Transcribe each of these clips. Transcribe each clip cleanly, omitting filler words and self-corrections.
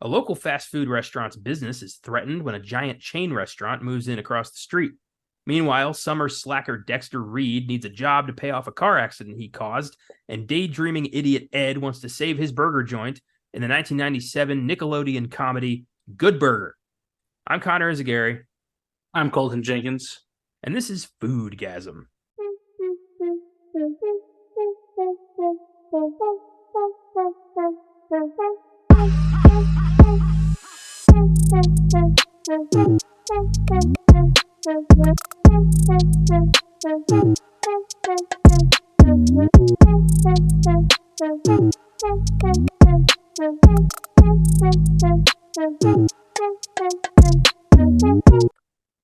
A local fast food restaurant's business is threatened when a giant chain restaurant moves in across the street. Meanwhile, summer slacker Dexter Reed needs a job to pay off a car accident he caused, and daydreaming idiot Ed wants to save his burger joint in the 1997 Nickelodeon comedy Good Burger. I'm Connor Eyzaguirre. I'm Colton Jenkins. And this is FOODGAZM.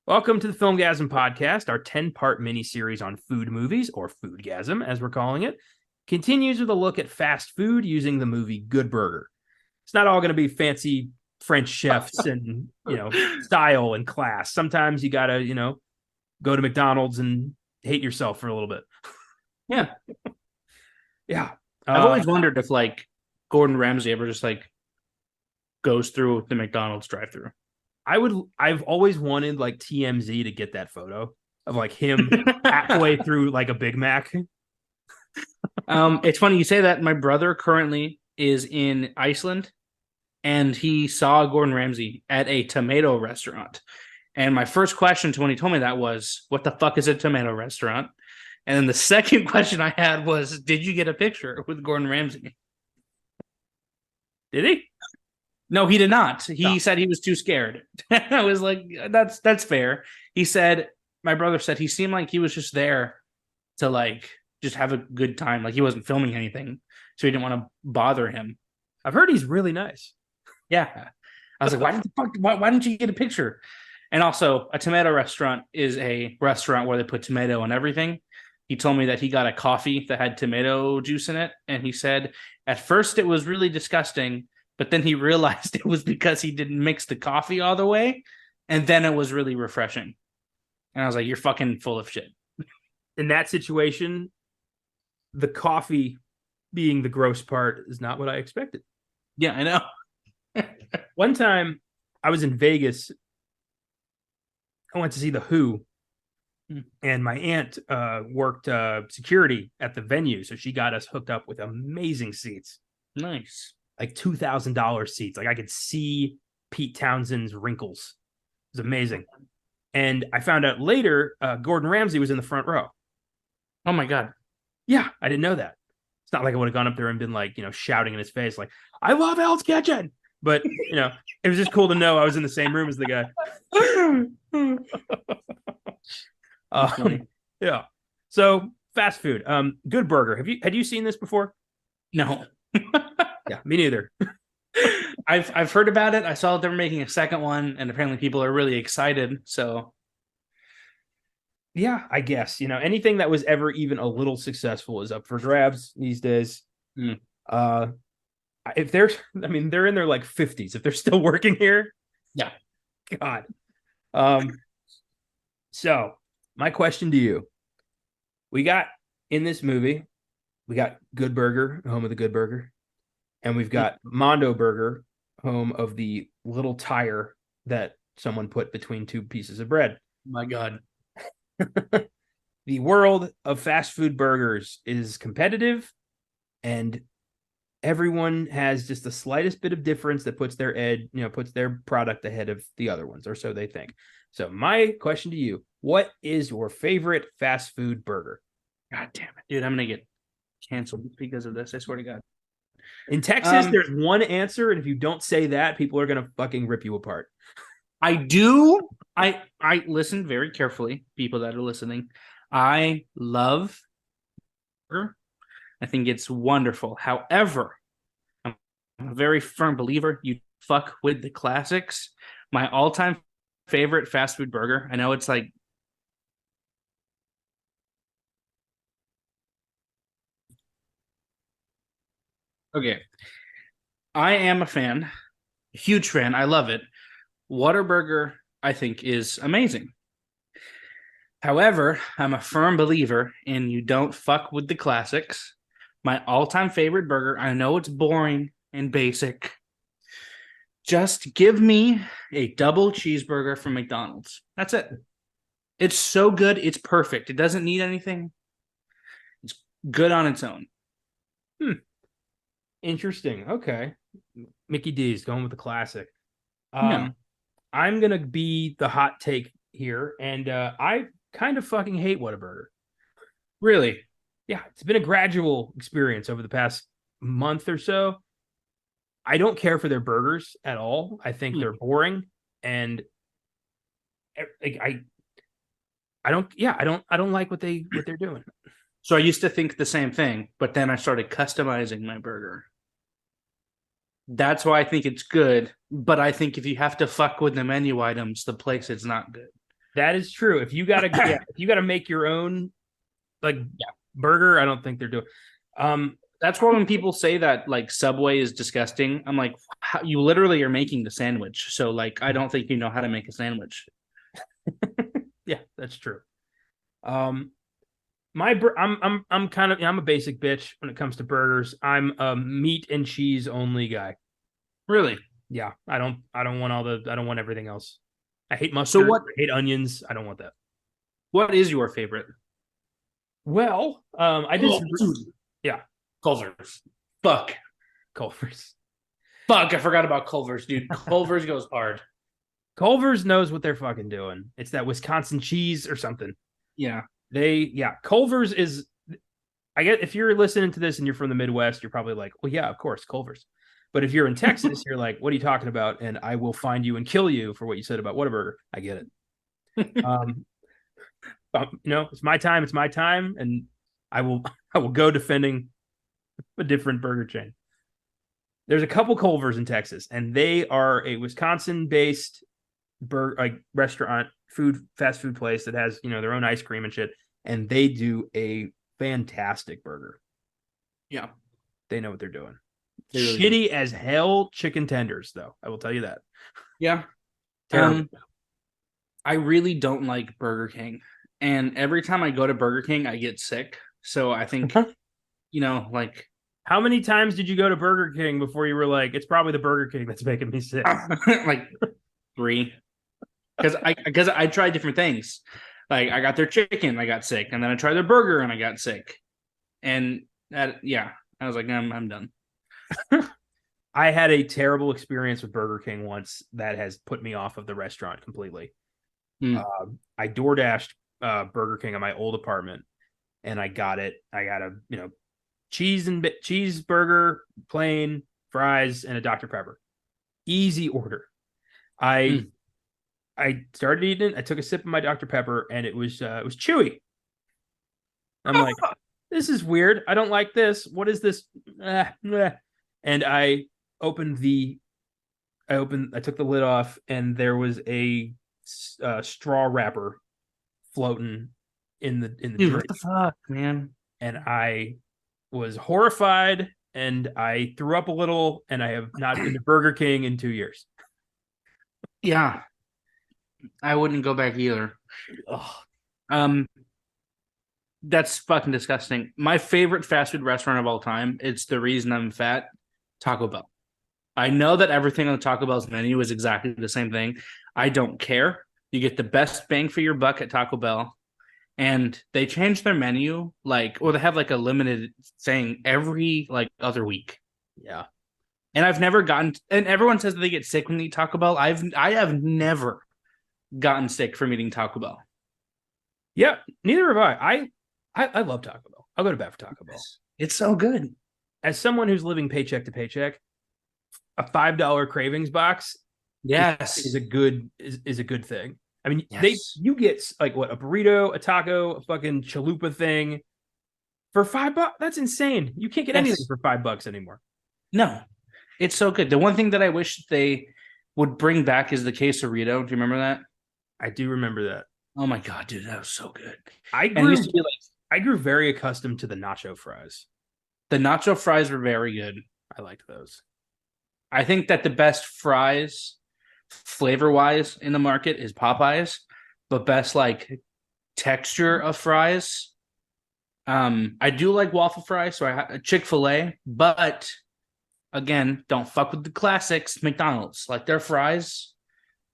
Welcome to the Filmgazm podcast. Our 10-part miniseries on food movies, or FOODGAZM as we're calling it, continues with a look at fast food using the movie Good Burger. It's not all going to be fancy French chefs and, style and class. Sometimes you got to, go to McDonald's and hate yourself for a little bit. Yeah. Yeah. I've always wondered if, Gordon Ramsay ever just, goes through the McDonald's drive-thru. I've always wanted, TMZ to get that photo of, him halfway through, a Big Mac. It's funny you say that. My brother currently is in Iceland, and he saw Gordon Ramsay at a tomato restaurant. And my first question to when he told me that was, what the fuck is a tomato restaurant? And then the second question I had was, did you get a picture with Gordon Ramsay? Did he? No, he did not. He said he was too scared. I was like, that's fair. He said, my brother said he seemed like he was just there to just have a good time. He wasn't filming anything. So he didn't want to bother him. I've heard he's really nice. Yeah. I was like, why didn't you get a picture? And also, a tomato restaurant is a restaurant where they put tomato on everything. He told me that he got a coffee that had tomato juice in it. And he said, at first it was really disgusting, but then he realized it was because he didn't mix the coffee all the way. And then it was really refreshing. And I was like, you're fucking full of shit. In that situation, the coffee being the gross part is not what I expected. Yeah, I know. One time I was in Vegas. I went to see The Who, and my aunt worked security at the venue. So she got us hooked up with amazing seats. Nice. $2,000 seats. I could see Pete Townshend's wrinkles. It was amazing. And I found out later, Gordon Ramsay was in the front row. Oh my God. Yeah, I didn't know that. It's not like I would have gone up there and been shouting in his face, I love Hell's Kitchen. But, it was just cool to know I was in the same room as the guy. Yeah. So fast food. Good Burger. Had you seen this before? No. Yeah, me neither. I've heard about it. I saw they're making a second one, and apparently people are really excited. So, yeah, I guess anything that was ever even a little successful is up for grabs these days. If they're in their 50s. If they're still working here, yeah, God. So my question to you: we got in this movie, we got Good Burger, home of the Good Burger. And we've got Mondo Burger, home of the little tire that someone put between two pieces of bread. My God. The world of fast food burgers is competitive, and everyone has just the slightest bit of difference that puts their product ahead of the other ones, or so they think. So my question to you, what is your favorite fast food burger? God damn it, dude. I'm going to get canceled because of this. I swear to God. In Texas, there's one answer, and if you don't say that, people are going to fucking rip you apart. I do. I listen very carefully, people that are listening. I love burger. I think it's wonderful. However, I'm a very firm believer you fuck with the classics. My all-time favorite fast food burger, I know it's okay. I am a fan, a huge fan. I love it. Whataburger, I think, is amazing. However, I'm a firm believer in you don't fuck with the classics. My all-time favorite burger, I know it's boring and basic. Just give me a double cheeseburger from McDonald's. That's it. It's so good. It's perfect. It doesn't need anything. It's good on its own. Interesting. Okay. Mickey D's going with the classic. Yeah. I'm gonna be the hot take here, and I kind of fucking hate Whataburger. Really? Yeah, it's been a gradual experience over the past month or so. I don't care for their burgers at all. I think they're boring, and I don't like what they're doing. So I used to think the same thing, but then I started customizing my burger. That's why I think it's good. But I think if you have to fuck with the menu items, the place is not good. That is true. If you gotta make your own burger, I don't think they're doing. That's why when people say that like Subway is disgusting, I'm like, you literally are making the sandwich. So like, I don't think you know how to make a sandwich. Yeah, that's true. I'm a basic bitch when it comes to burgers. I'm a meat and cheese only guy. Really? Yeah, I don't want everything else. I hate mustard. So what? I hate onions. I don't want that. What is your favorite? Well, I did yeah. Culver's. Fuck. Culver's. Fuck, I forgot about Culver's, dude. Culver's goes hard. Culver's knows what they're fucking doing. It's that Wisconsin cheese or something. Yeah. Culver's is, I guess if you're listening to this and you're from the Midwest, you're probably like, well, yeah, of course, Culver's. But if you're in Texas, you're like, what are you talking about? And I will find you and kill you for what you said about Whataburger. I get it. It's my time, and I will go defending a different burger chain. There's a couple Culver's in Texas, and they are a Wisconsin-based restaurant, fast food place that has their own ice cream and shit, and they do a fantastic burger. Yeah, they know what they're doing. Really shitty as hell chicken tenders, though. I will tell you that. Yeah. I really don't like Burger King, and every time I go to Burger King, I get sick. So I think, like, how many times did you go to Burger King before you were like, it's probably the Burger King that's making me sick? Like 3, because I tried different things. Like I got their chicken, I got sick, and then I tried their burger, and I got sick. And I was like, I'm done. I had a terrible experience with Burger King once that has put me off of the restaurant completely. I DoorDashed Burger King at my old apartment, and I got it. I got a cheeseburger, plain fries, and a Dr. Pepper. Easy order. I started eating it. I took a sip of my Dr. Pepper, and it was chewy. I'm like, this is weird. I don't like this. What is this? And I took the lid off, and there was a straw wrapper floating in the Dude, what the fuck, man? And I was horrified, and I threw up a little, and I have not been to Burger King in 2 years. Yeah, I wouldn't go back either. Ugh. That's fucking disgusting. My favorite fast food restaurant of all time, it's the reason I'm fat, Taco Bell. I know that everything on Taco Bell's menu is exactly the same thing. I don't care. You get the best bang for your buck at Taco Bell. And they change their menu they have like a limited thing every other week. Yeah. And I've never gotten, and everyone says that they get sick when they eat Taco Bell. I have never gotten sick from eating Taco Bell. Yeah, neither have I. I love Taco Bell. I'll go to bat for Taco Bell. It's so good. As someone who's living paycheck to paycheck, a $5 cravings box, is a good thing. I mean, you get like what, a burrito, a taco, a fucking chalupa thing for $5. That's insane. You can't get anything for $5 anymore. No, it's so good. The one thing that I wish they would bring back is the quesarito. Do you remember that? I do remember that. Oh my god, dude, that was so good. I grew very accustomed to the nacho fries. The nacho fries were very good. I liked those. I think that the best fries, flavor-wise, in the market is Popeyes, but best texture of fries. I do like waffle fries, so I have Chick-fil-A, but again, don't fuck with the classics. McDonald's, like their fries.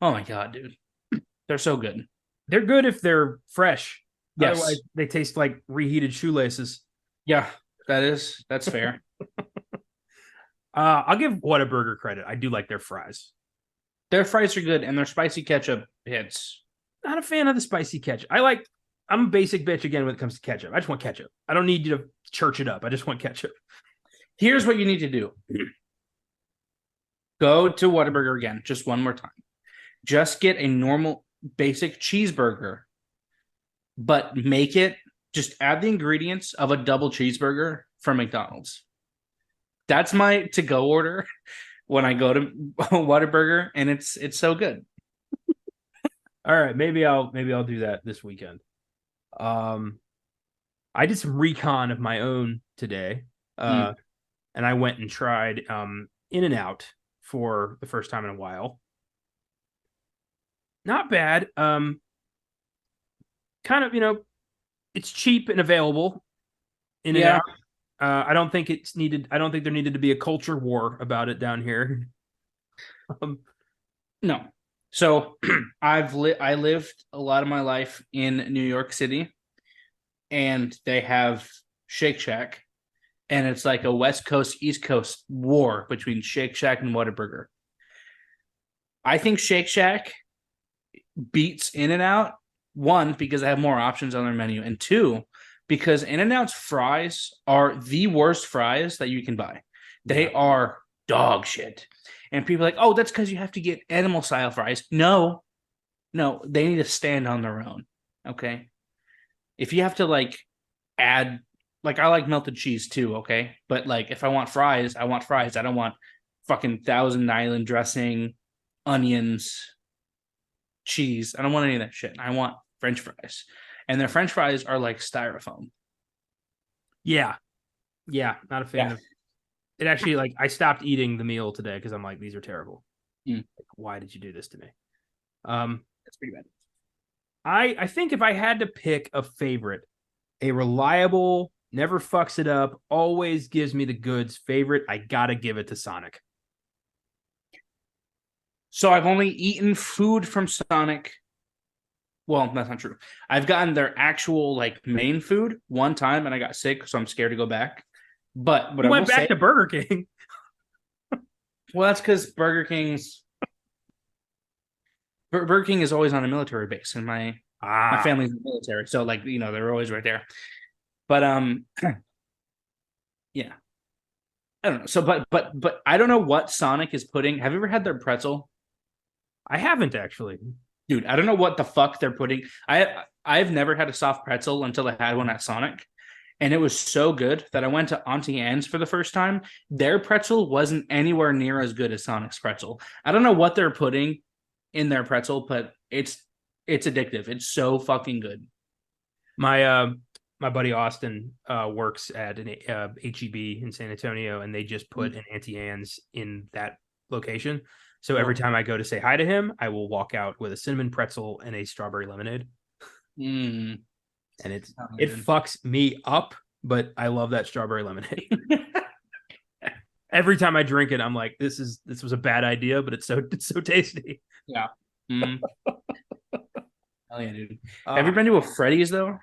Oh my god, dude, they're so good. They're good if they're fresh. Yes. Otherwise, they taste like reheated shoelaces. Yeah, that's fair. I'll give Whataburger credit. I do like their fries. Their fries are good, and their spicy ketchup hits. Not a fan of the spicy ketchup. I'm a basic bitch again when it comes to ketchup. I just want ketchup. I don't need you to church it up. I just want ketchup. Here's what you need to do. Go to Whataburger again, just one more time. Just get a normal basic cheeseburger, but just add the ingredients of a double cheeseburger from McDonald's. That's my to-go order when I go to Whataburger, and it's so good. All right, maybe I'll do that this weekend. I did some recon of my own today. And I went and tried In-N-Out for the first time in a while. Not bad. Kind of, it's cheap and available. In-N-Out. I don't think there needed to be a culture war about it down here. No. So I lived a lot of my life in New York City, and they have Shake Shack, and it's like a West Coast, East Coast war between Shake Shack and Whataburger. I think Shake Shack beats In-N-Out, one, because they have more options on their menu, and two, because In-N-Out's fries are the worst fries that you can buy. They are dog shit. And people are like, oh, that's because you have to get animal style fries. No, they need to stand on their own. Okay. If you have to add, I like melted cheese too. Okay. But if I want fries, I want fries. I don't want fucking Thousand Island dressing, onions, cheese. I don't want any of that shit. I want French fries. And their French fries are like styrofoam. Yeah. Not a fan of it. Actually, I stopped eating the meal today because I'm like, these are terrible. Why did you do this to me? That's pretty bad. I think if I had to pick a favorite, a reliable, never fucks it up, always gives me the goods favorite, I gotta give it to Sonic. So I've only eaten food from Sonic. Well, that's not true. I've gotten their actual main food one time, and I got sick, so I'm scared to go back. But I went back to Burger King. Well, that's because Burger King is always on a military base, and my family's in the military, so they're always right there. But yeah, I don't know. So, but I don't know what Sonic is putting. Have you ever had their pretzel? I haven't actually. Dude, I don't know what the fuck they're putting. I've never had a soft pretzel until I had one at Sonic. And it was so good that I went to Auntie Anne's for the first time. Their pretzel wasn't anywhere near as good as Sonic's pretzel. I don't know what they're putting in their pretzel, but it's addictive. It's so fucking good. My buddy Austin works at an HEB in San Antonio, and they just put an Auntie Anne's in that location. So every time I go to say hi to him, I will walk out with a cinnamon pretzel and a strawberry lemonade. And it fucks me up, but I love that strawberry lemonade. Every time I drink it, I'm like, this was a bad idea, but it's so tasty. Yeah. Hell yeah, dude. Have you been to a Freddy's though?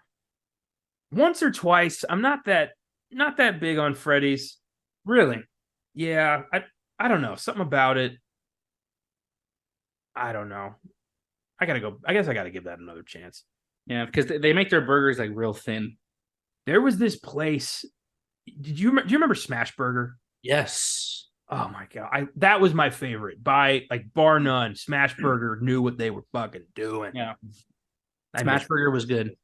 Once or twice. I'm not that big on Freddy's. Really? Yeah. I don't know. Something about it. I don't know. I guess I gotta give that another chance. Yeah, because they make their burgers real thin. There was this place. Do you remember Smash Burger? Yes. Oh my god, that was my favorite by bar none. Smash Burger knew what they were fucking doing. Yeah, Smash Burger was good.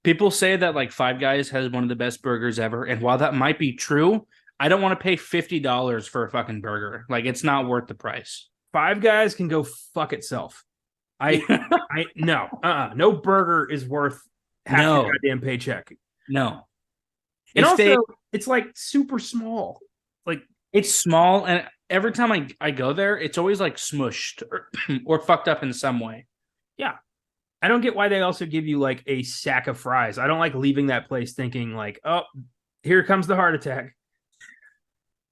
People say that Five Guys has one of the best burgers ever, and while that might be true, I don't want to pay $50 for a fucking burger. It's not worth the price. Five Guys can go fuck itself. No burger is worth half your goddamn paycheck. No. And also, it's super small. It's small, and every time I go there, it's always smushed or fucked up in some way. Yeah. I don't get why they also give you a sack of fries. I don't like leaving that place thinking oh, here comes the heart attack.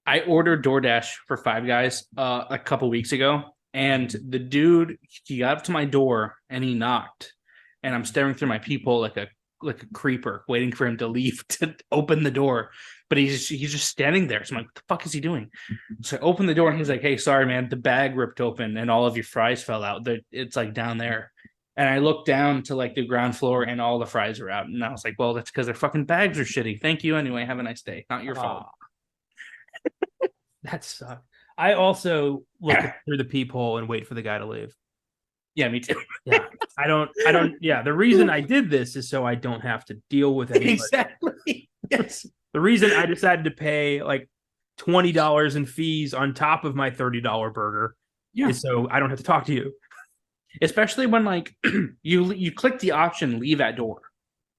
I ordered DoorDash for Five Guys a couple weeks ago, and the dude, he got up to my door and he knocked, and I'm staring through my peephole like a creeper, waiting for him to leave to open the door. But he's just standing there. So I'm like, what the fuck is he doing? So I opened the door and he's like, hey, sorry, man, the bag ripped open and all of your fries fell out. It's like down there. And I looked down to like the ground floor and all the fries are out. And I was like, well, that's because their fucking bags are shitty. Thank you anyway. Have a nice day. Not your fault. That sucks. I also look through the peephole and wait for the guy to leave. Yeah, me too. Yeah. I don't. Yeah. The reason I did this is so I don't have to deal with anybody. Exactly. Yes. The reason I decided to pay like $20 in fees on top of my $30 burger is so I don't have to talk to you. Especially when like you click the option leave at door,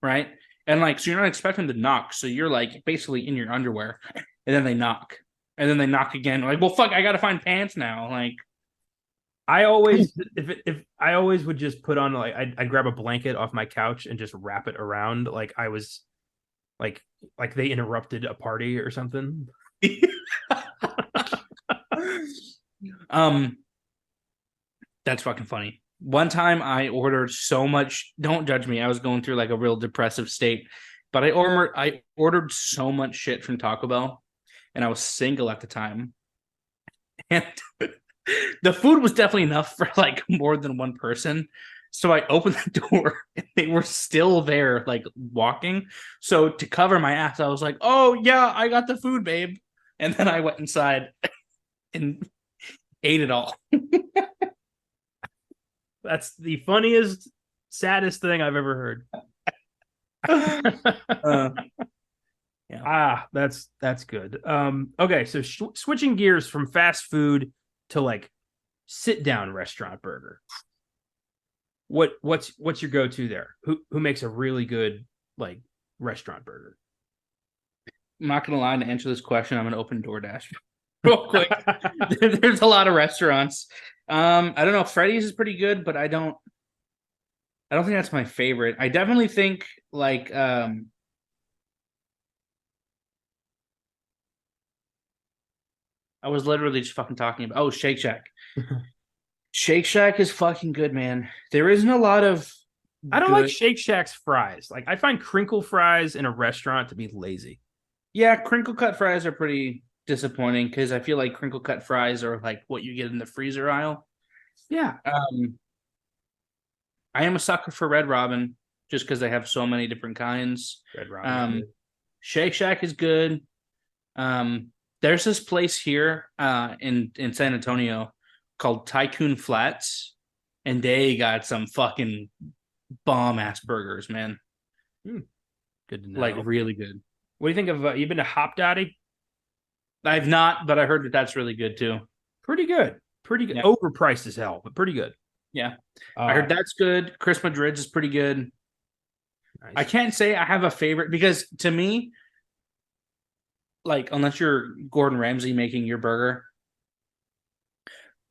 right? And like so you're not expecting to knock, so you're like basically in your underwear, and then they knock, and then they knock again. Like, well, fuck, I gotta find pants now. Like, I always if I always would just put on like I'd grab a blanket off my couch and just wrap it around like I was like they interrupted a party or something. That's fucking funny. One time I ordered so much, don't judge me, I was going through like a real depressive state, but I ordered so much shit from Taco Bell, and I was single at the time. And the food was definitely enough for like more than one person. So I opened the door and they were still there, like walking. So to cover my ass, I was like, oh yeah, I got the food, babe. And then I went inside and ate it all. That's the funniest, saddest thing I've ever heard. Yeah. That's good. Okay, so switching gears from fast food to like sit down restaurant burger. What's your go-to there? Who makes a really good like restaurant burger? I'm not gonna lie, to answer this question, I'm gonna open DoorDash real quick. There's a lot of restaurants. I don't know. Freddy's is pretty good, but I don't think that's my favorite. I definitely think like I was literally just fucking talking about Shake Shack. Shake Shack is fucking good, man. There isn't a lot of I don't like Shake Shack's fries. Like I find crinkle fries in a restaurant to be lazy. Yeah, crinkle cut fries are pretty disappointing because I feel like crinkle cut fries are like what you get in the freezer aisle. Yeah. I am a sucker for Red Robin just because they have so many different kinds. Red Robin. Shake Shack is good. There's this place here in San Antonio called Tycoon Flats, and they got some fucking bomb ass burgers, man. Good to know. Like really good. What do you think of? You been to Hop Daddy? I've not, but I heard that that's really good too. Pretty good. Pretty good. Yeah. Overpriced as hell, but pretty good. Yeah. I heard that's good. Chris Madrid's is pretty good. Nice. I can't say I have a favorite because to me, like, unless you're Gordon Ramsay making your burger,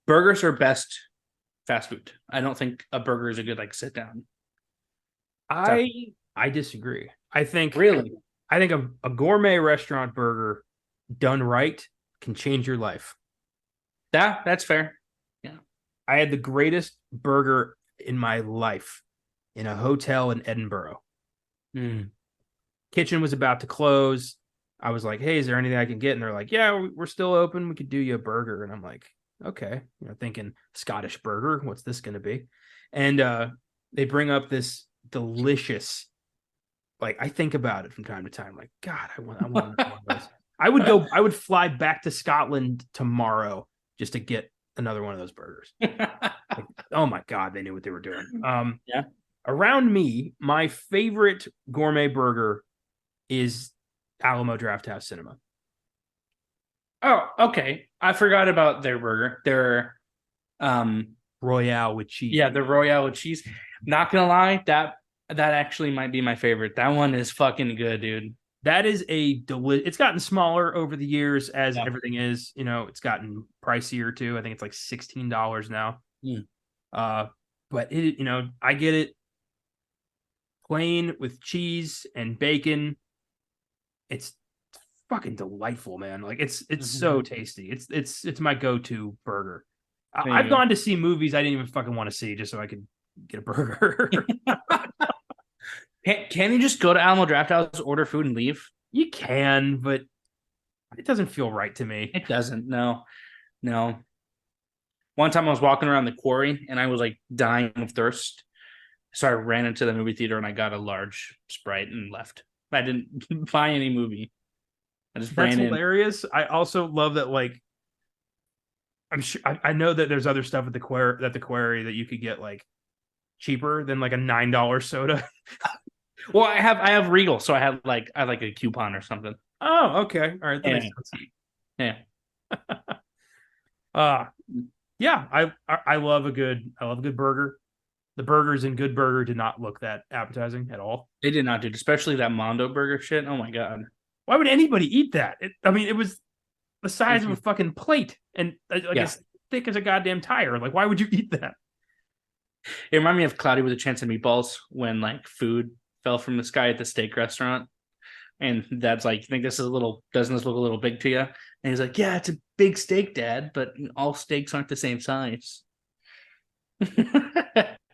burgers are best fast food. I don't think a burger is a good, like, sit down. I disagree. I think really, a gourmet restaurant burger done right can change your life. Yeah, that's fair. Yeah. I had the greatest burger in my life in a hotel in Edinburgh. Kitchen was about to close. I was like, hey, is there anything I can get? And they're like, yeah, we're still open. We could do you a burger. And I'm like, okay. Thinking Scottish burger. What's this going to be? And they bring up this delicious, like, I think about it from time to time. Like, God, I want one of those. I would fly back to Scotland tomorrow just to get another one of those burgers. Like, oh my God, they knew what they were doing. Yeah. Around me, my favorite gourmet burger is Alamo Drafthouse Cinema. Oh, okay. I forgot about their burger. Their Royale with cheese. Yeah, the Royale with cheese. Not gonna lie, that actually might be my favorite. That one is fucking good, dude. That is it's gotten smaller over the years as everything is. It's gotten pricier too. I think it's like $16 now. But it, I get it plain with cheese and bacon. It's fucking delightful, man. Like it's so tasty. It's my go-to burger. I've gone to see movies I didn't even fucking want to see just so I could get a burger. Can you just go to Alamo Draft House, order food, and leave? You can, but it doesn't feel right to me. It doesn't. No. One time I was walking around the quarry and I was like dying of thirst. So I ran into the movie theater and I got a large Sprite and left. I didn't buy any movie. I just ran in. That's hilarious. I also love that, like, I'm sure I know that there's other stuff at the quarry that you could get like cheaper than like a $9 soda. Well, I have Regal, so I had like a coupon or something. Oh, okay. All right. That makes sense. Yeah. Yeah, I love a good burger. The burgers in Good Burger did not look that appetizing at all. They did not, dude. Especially that Mondo burger shit. Oh my god. Why would anybody eat that? It was the size of a fucking plate and as thick as a goddamn tire. Like, why would you eat that? It reminded me of Cloudy with a Chance of Meatballs when like food fell from the sky at the steak restaurant. And Dad's like, doesn't this look a little big to you? And he's like, yeah, it's a big steak, Dad, but all steaks aren't the same size.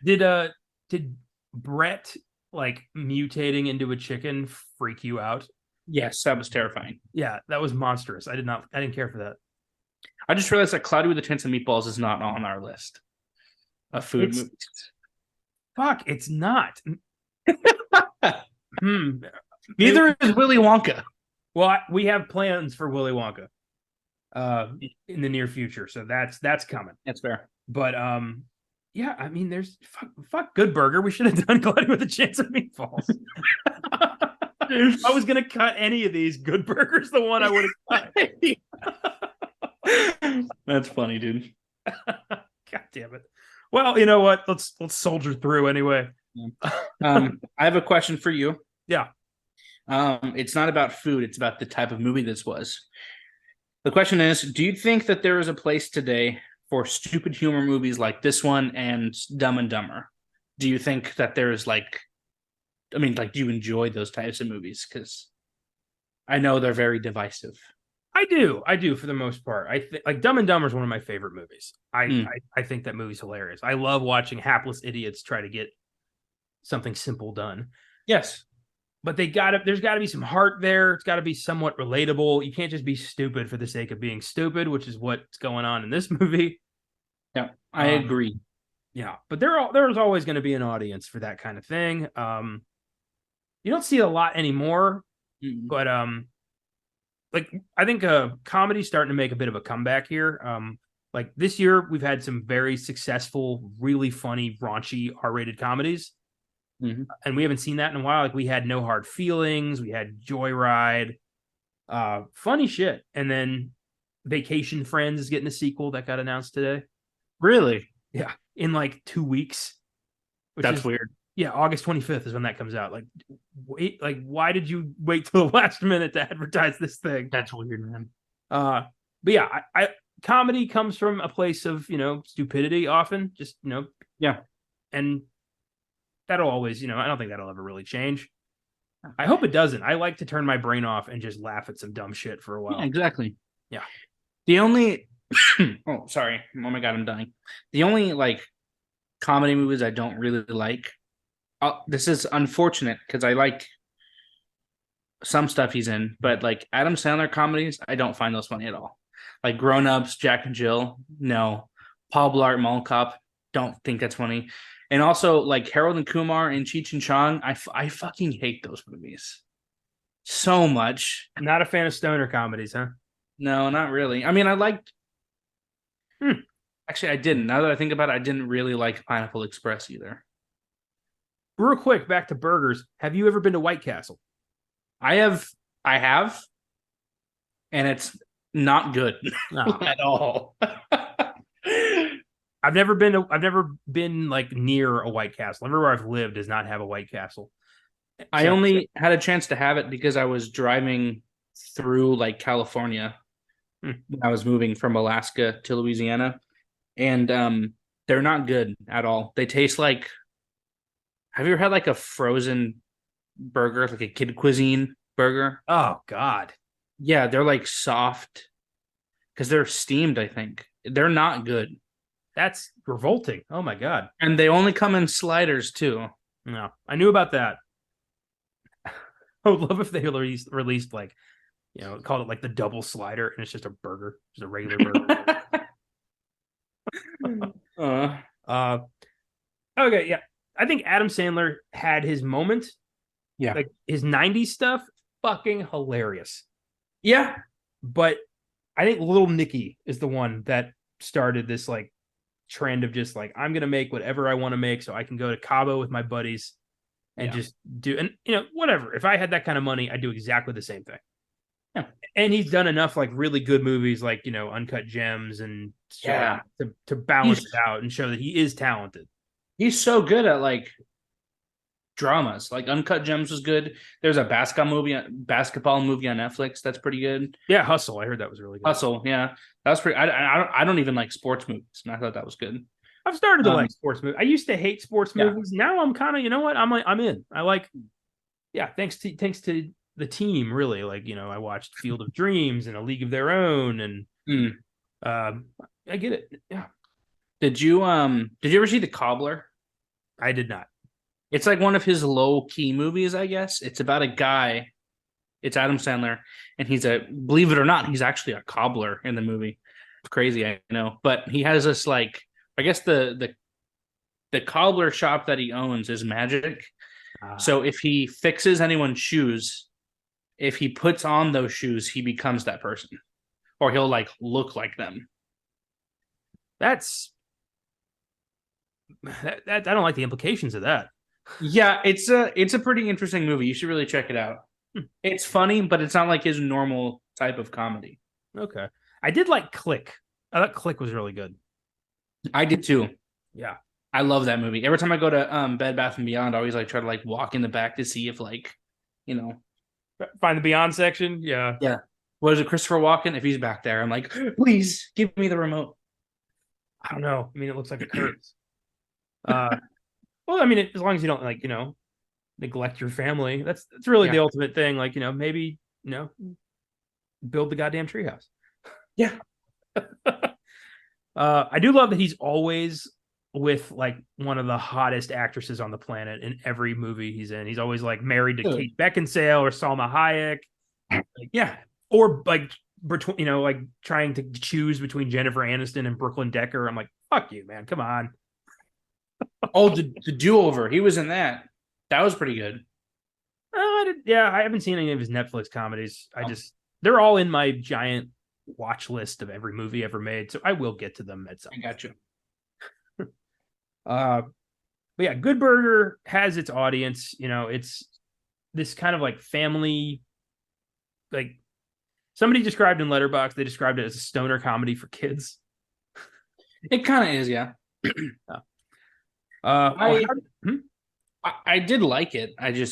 Did Brett like mutating into a chicken freak you out? Yes, that was terrifying. Yeah, that was monstrous. I didn't care for that. I just realized that Cloudy with a Chance of Meatballs is not on our list of food movies. Fuck, it's not. Neither is Willy Wonka. Well, we have plans for Willy Wonka in the near future, so that's coming. That's fair. But yeah, I mean, there's fuck Good Burger. We should have done Cloudy with a Chance of Meatballs. If I was gonna cut any of these, Good Burger's the one I would have cut. That's funny, dude. God damn it. Well, you know what? Let's soldier through anyway. I have a question for you. Yeah. It's not about food, it's about the type of movie this was. The question is, do you think that there is a place today for stupid humor movies like this one and Dumb and Dumber? Do you think that there's do you enjoy those types of movies? Because I know they're very divisive. I do for the most part. I think like Dumb and Dumber is one of my favorite movies. I think that movie's hilarious. I love watching hapless idiots try to get something simple done. Yes. But there's gotta be some heart there. It's gotta be somewhat relatable. You can't just be stupid for the sake of being stupid, which is what's going on in this movie. Yeah, I agree. Yeah, but there's always going to be an audience for that kind of thing. You don't see it a lot anymore, but like I think comedy's starting to make a bit of a comeback here. Like this year, we've had some very successful, really funny, raunchy R-rated comedies. And we haven't seen that in a while. Like we had No Hard Feelings, we had Joyride, funny shit. And then Vacation Friends is getting a sequel that got announced today. Really? Yeah, in like 2 weeks. That's weird. Yeah, August 25th is when that comes out. Like, why did you wait till the last minute to advertise this thing? That's weird, man. But yeah, I comedy comes from a place of stupidity often. Just yeah, and that'll always I don't think that'll ever really change. I hope it doesn't. I like to turn my brain off and just laugh at some dumb shit for a while. Yeah, exactly. Yeah. The only oh sorry, oh my god, I'm dying. The only comedy movies I don't really like. This is unfortunate because I like some stuff he's in, but like Adam Sandler comedies, I don't find those funny at all. Like Grown Ups, Jack and Jill, no. Paul Blart Mall Cop, don't think that's funny. And also like Harold and Kumar and Cheech and Chong, I fucking hate those movies so much. Not a fan of stoner comedies, huh? No, not really. I mean, I liked. Actually, I didn't. Now that I think about it, I didn't really like Pineapple Express either. Real quick, back to burgers. Have you ever been to White Castle? I have, and it's not good at all. I've never been like near a White Castle. Everywhere I've lived does not have a White Castle. I only had a chance to have it because I was driving through like California when I was moving from Alaska to Louisiana, and they're not good at all. They taste like. Have you ever had like a frozen burger, like a kid cuisine burger? Oh God, Yeah, they're like soft because they're steamed, I think. They're not good. That's revolting. Oh my god. And they only come in sliders too. No, I knew about that. I would love if they released like, called it like the double slider, and it's just a burger, just a regular burger. uh, okay, yeah. I think Adam Sandler had his moment. Yeah. Like his 90s stuff, fucking hilarious. Yeah. But I think Little Nicky is the one that started this like trend of just like, I'm gonna make whatever I want to make so I can go to Cabo with my buddies and just do, and whatever. If I had that kind of money, I'd do exactly the same thing. Yeah. And he's done enough like really good movies like Uncut Gems and to balance it out and show that he is talented. He's so good at like dramas. Like Uncut Gems was good. There's a basketball movie on Netflix that's pretty good. Yeah, Hustle. I heard that was really good. Hustle, yeah, that was pretty. I don't even like sports movies, and I thought that was good. I've started to like sports movies. I used to hate sports movies. Now I'm kind of, you know what? I'm in. I like. Yeah, thanks to the team, really. Like I watched Field of Dreams and A League of Their Own, and I get it. Yeah. Did you ever see The Cobbler? I did not. It's like one of his low key movies, I guess. It's about a guy. It's Adam Sandler, and believe it or not, he's actually a cobbler in the movie. It's crazy, I know, but he has this like, I guess the cobbler shop that he owns is magic. So if he fixes anyone's shoes, if he puts on those shoes, he becomes that person, or he'll like look like them. I don't like the implications of that. Yeah, it's a pretty interesting movie. You should really check it out. It's funny, but it's not like his normal type of comedy. Okay. I did like Click. I thought Click was really good. I did too. Yeah. I love that movie. Every time I go to Bed Bath & Beyond, I always like try to like walk in the back to see if like, find the Beyond section. Yeah. Yeah. What is it, Christopher Walken? If he's back there, I'm like, please give me the remote. I don't know. I mean, it looks like it hurts. Well, I mean, as long as you don't like, neglect your family, that's really the ultimate thing. Like, maybe, build the goddamn treehouse. Yeah. I do love that he's always with like one of the hottest actresses on the planet in every movie he's in. He's always like married to Kate Beckinsale or Salma Hayek. Like, or like between, like trying to choose between Jennifer Aniston and Brooklyn Decker. I'm like, fuck you, man. Come on. The Do-Over. He was in that. That was pretty good. I haven't seen any of his Netflix comedies. They're all in my giant watch list of every movie ever made, so I will get to them at some point. I got you. But yeah, Good Burger has its audience. It's this kind of like family, like somebody described in Letterboxd, they described it as a stoner comedy for kids. It kind of is, yeah. I did like it. I don't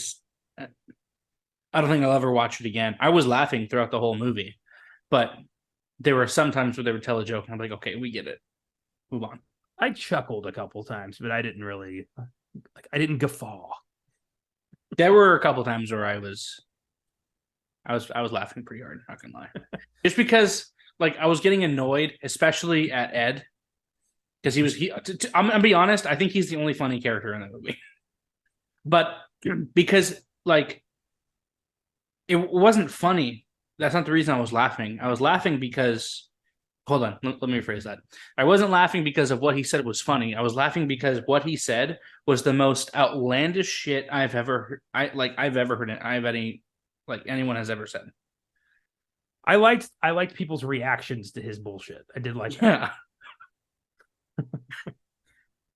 think I'll ever watch it again. I was laughing throughout the whole movie, but there were some times where they would tell a joke and I'm like, okay, we get it. Move on. I chuckled a couple times, but I didn't really I didn't guffaw. There were a couple times where I was laughing pretty hard, not gonna lie. Just because like I was getting annoyed, especially at Ed. Because I'm gonna be honest, I think he's the only funny character in the movie. But because like it wasn't funny, that's not the reason I was laughing. I was laughing because hold on, let me rephrase that. I wasn't laughing because of what he said was funny. I was laughing because what he said was the most outlandish shit I've ever heard anyone has ever said. I liked people's reactions to his bullshit. I did like that.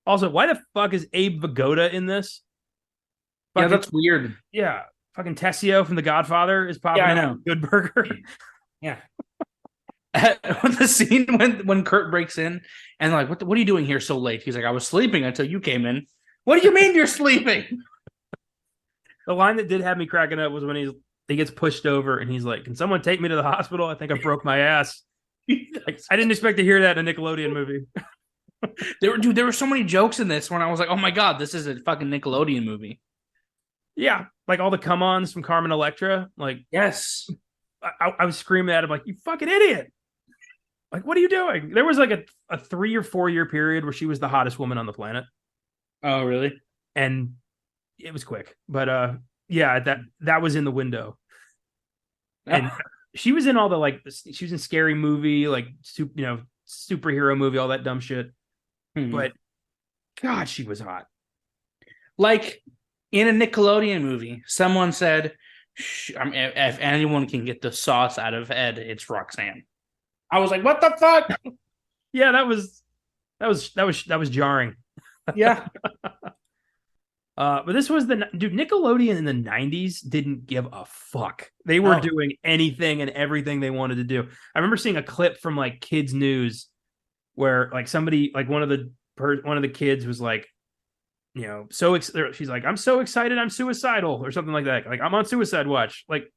Also, why the fuck is Abe Vigoda in this? Yeah, that's weird. Yeah, fucking Tessio from The Godfather is popping. Yeah, I know. Good Burger. Yeah. The scene when Kurt breaks in and like, what are you doing here so late? He's like, I was sleeping until you came in. What do you mean you're sleeping? The line that did have me cracking up was when he gets pushed over and he's like, can someone take me to the hospital? I think I broke my ass. Like, I didn't expect to hear that in a Nickelodeon movie. There were so many jokes in this when I was like, oh my God, this is a fucking Nickelodeon movie. Yeah. Like all the come-ons from Carmen Electra. Like, yes. I was screaming at him like, "You fucking idiot! Like, what are you doing?" There was like a 3 or 4 year period where she was the hottest woman on the planet, Oh, really? and it was quick. But yeah, that was in the window, and she was in all the like she was in Scary Movie, like superhero movie, all that dumb shit. But God, she was hot. Like in a Nickelodeon movie, someone said, I mean, if anyone can get the sauce out of Ed, it's Roxanne. I was like, what the fuck? Yeah, that was jarring. Yeah. But this was Nickelodeon in the 90s didn't give a fuck. They were doing anything and everything they wanted to do. I remember seeing a clip from like Kids News where like somebody, like one of the kids was like, she's like, "I'm so excited, I'm suicidal," or something like that. Like, "I'm on suicide watch." Like,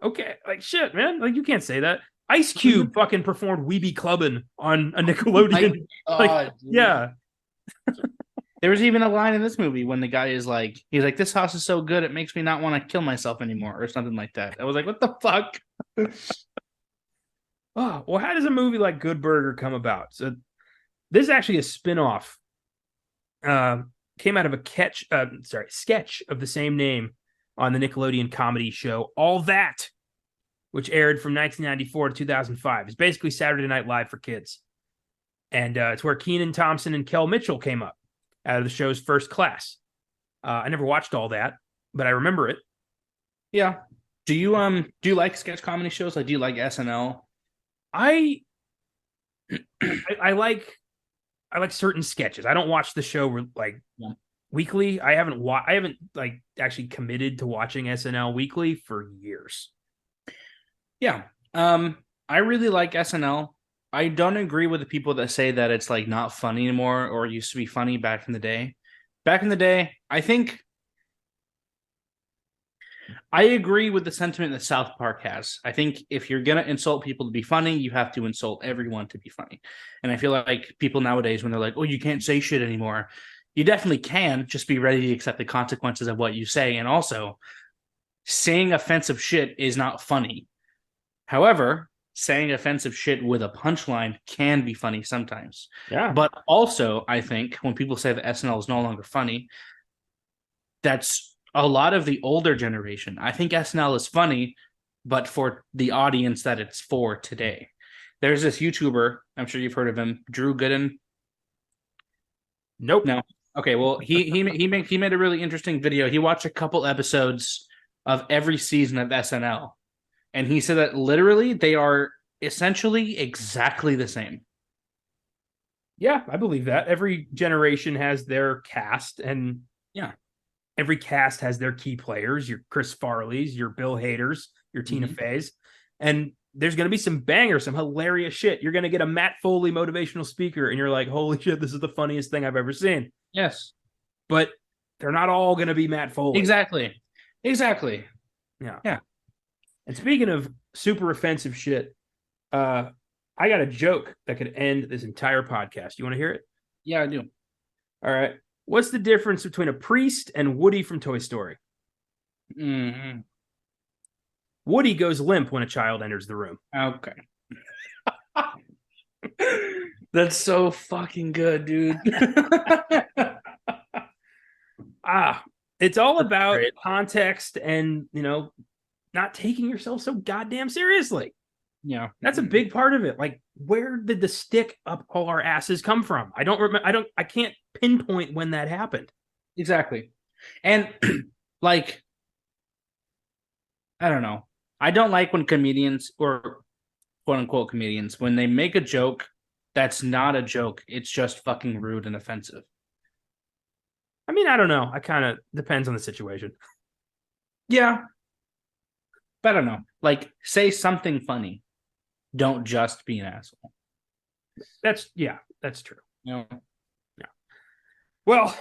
okay, like shit, man. Like, you can't say that. Ice Cube fucking performed "We Be Clubbin'" on a Nickelodeon. Like, yeah. There was even a line in this movie when the guy is like, he's like, "This house is so good, it makes me not want to kill myself anymore," or something like that. I was like, what the fuck? Oh, well, how does a movie like Good Burger come about? So this is actually a spin-off. Came out of a sketch of the same name on the Nickelodeon comedy show All That, which aired from 1994 to 2005. It's basically Saturday Night Live for kids. And it's where Kenan Thompson and Kel Mitchell came up out of the show's First Class. I never watched All That, but I remember it. Yeah. Do you like sketch comedy shows? Like, do you like SNL? I like certain sketches. I don't watch the show like weekly. I haven't like actually committed to watching SNL weekly for years. Yeah. I really like SNL. I don't agree with the people that say that it's like not funny anymore or used to be funny back in the day. Back in the day, I think I agree with the sentiment that South Park has. I think if you're going to insult people to be funny, you have to insult everyone to be funny. And I feel like people nowadays, when they're like, "Oh, you can't say shit anymore," you definitely can. Just be ready to accept the consequences of what you say. And also, saying offensive shit is not funny. However, saying offensive shit with a punchline can be funny sometimes. Yeah. But also, I think when people say that SNL is no longer funny, that's a lot of the older generation. I think SNL is funny, but for the audience that it's for today. There's this YouTuber, I'm sure you've heard of him, Drew Gooden. Nope. No. Okay, well, he made a really interesting video. He watched a couple episodes of every season of SNL. And he said that literally they are essentially exactly the same. Yeah, I believe that. Every generation has their cast, and yeah, every cast has their key players, your Chris Farleys, your Bill Haders, your Tina Feys. And there's going to be some bangers, some hilarious shit. You're going to get a Matt Foley motivational speaker, and you're like, "Holy shit, this is the funniest thing I've ever seen." Yes. But they're not all going to be Matt Foley. Exactly. Yeah. And speaking of super offensive shit, I got a joke that could end this entire podcast. You want to hear it? Yeah, I do. All right. What's the difference between a priest and Woody from Toy Story? Mm-hmm. Woody goes limp when a child enters the room. Okay. That's so fucking good, dude. It's all about context and, not taking yourself so goddamn seriously. Yeah. That's a big part of it. Like, where did the stick up all our asses come from? I don't remember. I can't pinpoint when that happened. Exactly. And like, I don't know. I don't like when comedians or quote unquote comedians, when they make a joke that's not a joke, it's just fucking rude and offensive. I mean, I don't know. I kind of depends on the situation. Yeah. But I don't know. Like, say something funny. Don't just be an asshole. That's true. Yeah. Well,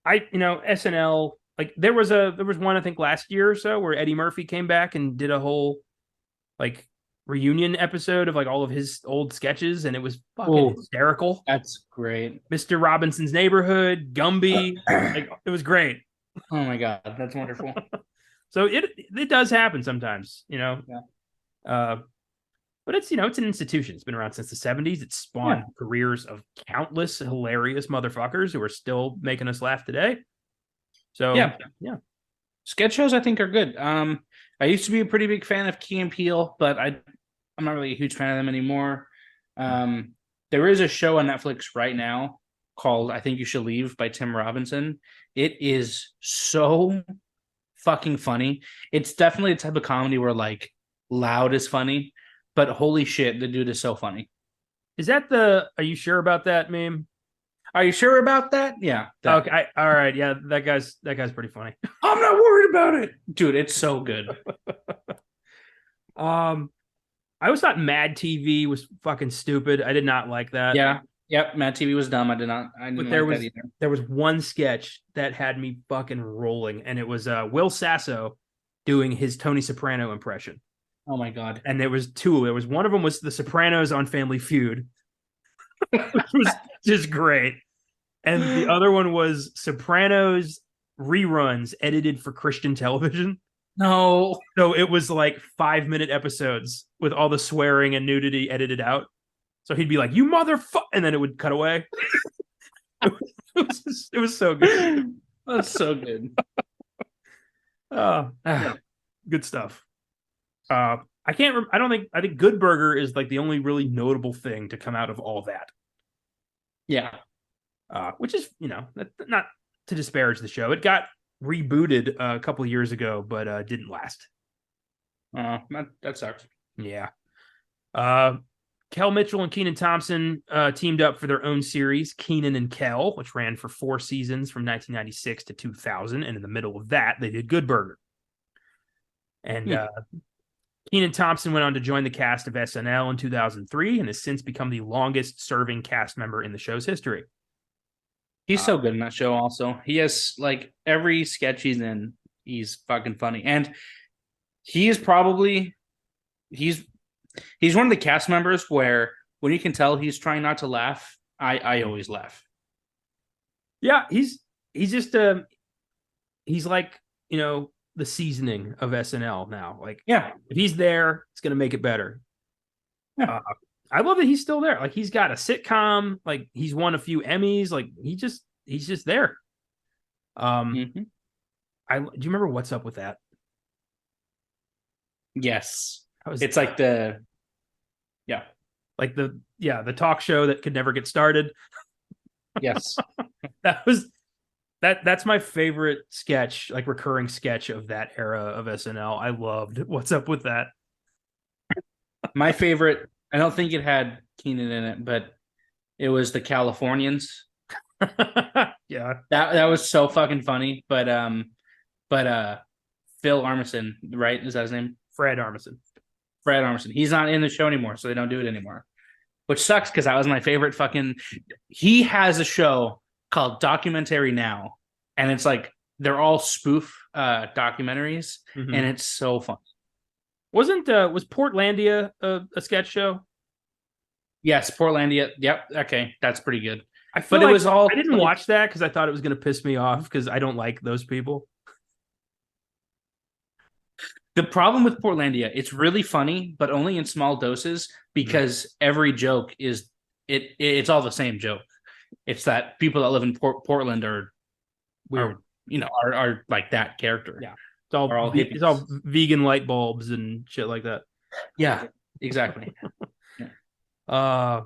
SNL, like there was one I think last year or so where Eddie Murphy came back and did a whole like reunion episode of like all of his old sketches, and it was fucking hysterical. That's great. Mr. Robinson's Neighborhood, Gumby, like it was great. Oh my god, that's wonderful. So it does happen sometimes, Yeah. Uh, but it's it's an institution. It's been around since the 70s. It's spawned careers of countless hilarious motherfuckers who are still making us laugh today. So yeah. Sketch shows I think are good. I used to be a pretty big fan of Key and Peele, but I'm not really a huge fan of them anymore. There is a show on Netflix right now called I Think You Should Leave by Tim Robinson. It is so fucking funny. It's definitely the type of comedy where like loud is funny, but holy shit, the dude is so funny. Is that are you sure about that meme? Are you sure about that? Yeah. That. Okay. All right. Yeah. That guy's pretty funny. I'm not worried about it. Dude, it's so good. I always thought Mad TV was fucking stupid. I did not like that. Yeah. Yep. Mad TV was dumb. I didn't like that either. There was one sketch that had me fucking rolling, and it was Will Sasso doing his Tony Soprano impression. Oh my God. And there was two. There was one of them was The Sopranos on Family Feud, which was just great. And the other one was Sopranos reruns edited for Christian television. No. So it was like 5-minute episodes with all the swearing and nudity edited out. So he'd be like, "You motherfucker," and then it would cut away. It was so good. That's so good. Yeah. Good stuff. I think Good Burger is like the only really notable thing to come out of all that. Yeah. Which is, not to disparage the show. It got rebooted a couple of years ago, but didn't last. That sucks. Yeah. Kel Mitchell and Kenan Thompson teamed up for their own series, Kenan and Kel, which ran for 4 seasons from 1996 to 2000. And in the middle of that, they did Good Burger. And Kenan Thompson went on to join the cast of SNL in 2003 and has since become the longest serving cast member in the show's history. He's so good in that show also. He has, like, every sketch he's in, he's fucking funny. And he is probably... He's one of the cast members where when you can tell he's trying not to laugh, I always laugh. Yeah, he's just he's like, the seasoning of SNL now. Like, yeah, if he's there, it's gonna make it better. Yeah. I love that he's still there. Like, he's got a sitcom, like he's won a few Emmys, like he's just there. Do you remember What's Up With That? Yes. It's like the talk show that could never get started. Yes. That's my favorite sketch, like recurring sketch of that era of SNL. I loved What's Up With That. My favorite, I don't think it had Kenan in it, but it was the Californians. Yeah. That was so fucking funny. But Phil Armisen, right? Is that his name? Fred Armisen. He's not in the show anymore, so they don't do it anymore. Which sucks because that was my favorite fucking... He has a show called Documentary Now, and it's like they're all spoof documentaries, and it's so fun. Was Portlandia a sketch show? Yes, Portlandia. Yep. Okay, that's pretty good. I didn't watch that because I thought it was going to piss me off because I don't like those people. The problem with Portlandia, it's really funny, but only in small doses because every joke is it's all the same joke. It's that people that live in Portland are weird, are like that character. Yeah. It's all vegan light bulbs and shit like that. Yeah, exactly. Did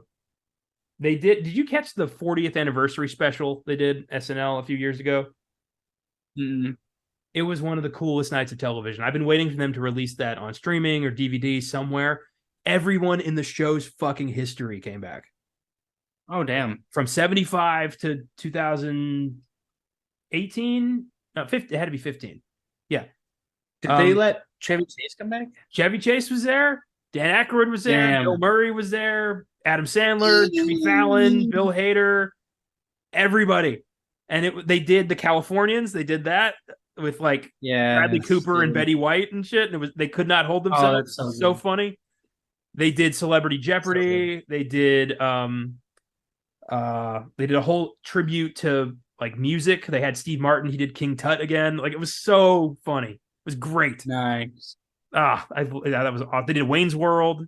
you catch the 40th anniversary special they did SNL a few years ago? Mm-hmm. It was one of the coolest nights of television. I've been waiting for them to release that on streaming or DVD somewhere. Everyone in the show's fucking history came back. Oh, damn. From 75 to 2018? No, 50, it had to be 15. Yeah. Did they let Chevy Chase come back? Chevy Chase was there. Dan Aykroyd was there. Damn. Bill Murray was there. Adam Sandler, Jimmy Fallon, Bill Hader, everybody. And they did the Californians. They did that with like Bradley Cooper and Betty White and shit. And they could not hold themselves. Oh, that's so funny. They did Celebrity Jeopardy. They did a whole tribute to like music. They had Steve Martin. He did King Tut again. Like, it was so funny. It was great. Nice. That was awesome. They did Wayne's World.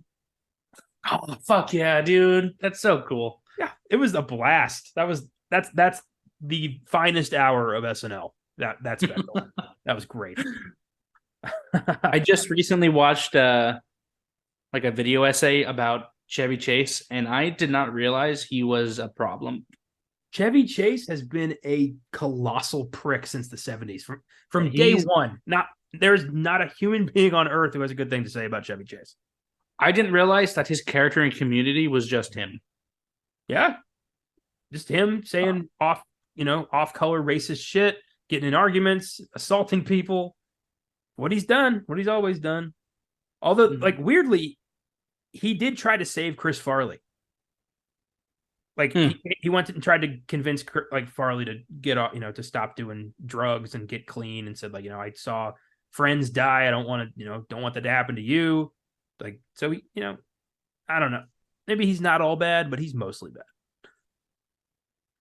Oh fuck yeah, dude! That's so cool. Yeah, it was a blast. That's the finest hour of SNL. That special. That was great. I just recently watched like a video essay about Chevy Chase, and I did not realize he was a problem. Chevy Chase has been a colossal prick since the 70s. From day He's one. There's not a human being on earth who has a good thing to say about Chevy Chase. I didn't realize that his character in Community was just him. Yeah. Just him saying off color racist shit, getting in arguments, assaulting people. What he's done, what he's always done. Although, like, weirdly, he did try to save Chris Farley. Like, he went and tried to convince like Farley to get off, to stop doing drugs and get clean, and said, like, I saw friends die. I don't want to, don't want that to happen to you. Like, so he, I don't know. Maybe he's not all bad, but he's mostly bad.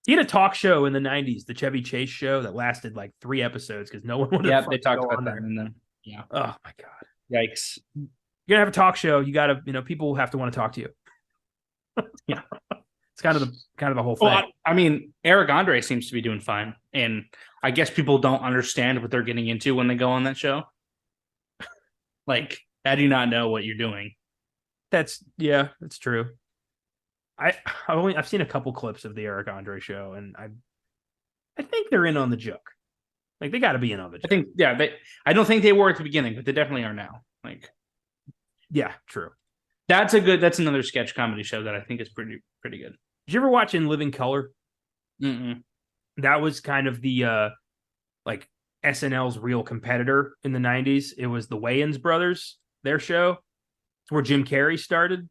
He had a talk show in the 90s, the Chevy Chase show, that lasted like 3 episodes because no one wanted to they talked about that there. in them. Yeah. Oh my God. Yikes. You're gonna have a talk show. You gotta, people have to want to talk to you. Yeah. It's kind of the whole thing. Well, I mean, Eyzaguirre seems to be doing fine. And I guess people don't understand what they're getting into when they go on that show. Like, how do you not know what you're doing? That's true. I've seen a couple clips of the Eyzaguirre show, and I think they're in on the joke. Like, they got to be in on the joke. I don't think they were at the beginning, but they definitely are now. Like, yeah, true. That's another sketch comedy show that I think is pretty good. Did you ever watch In Living Color? Mm-mm. That was kind of the like SNL's real competitor in the 90s. It was the Wayans brothers, their show. It's where Jim Carrey started.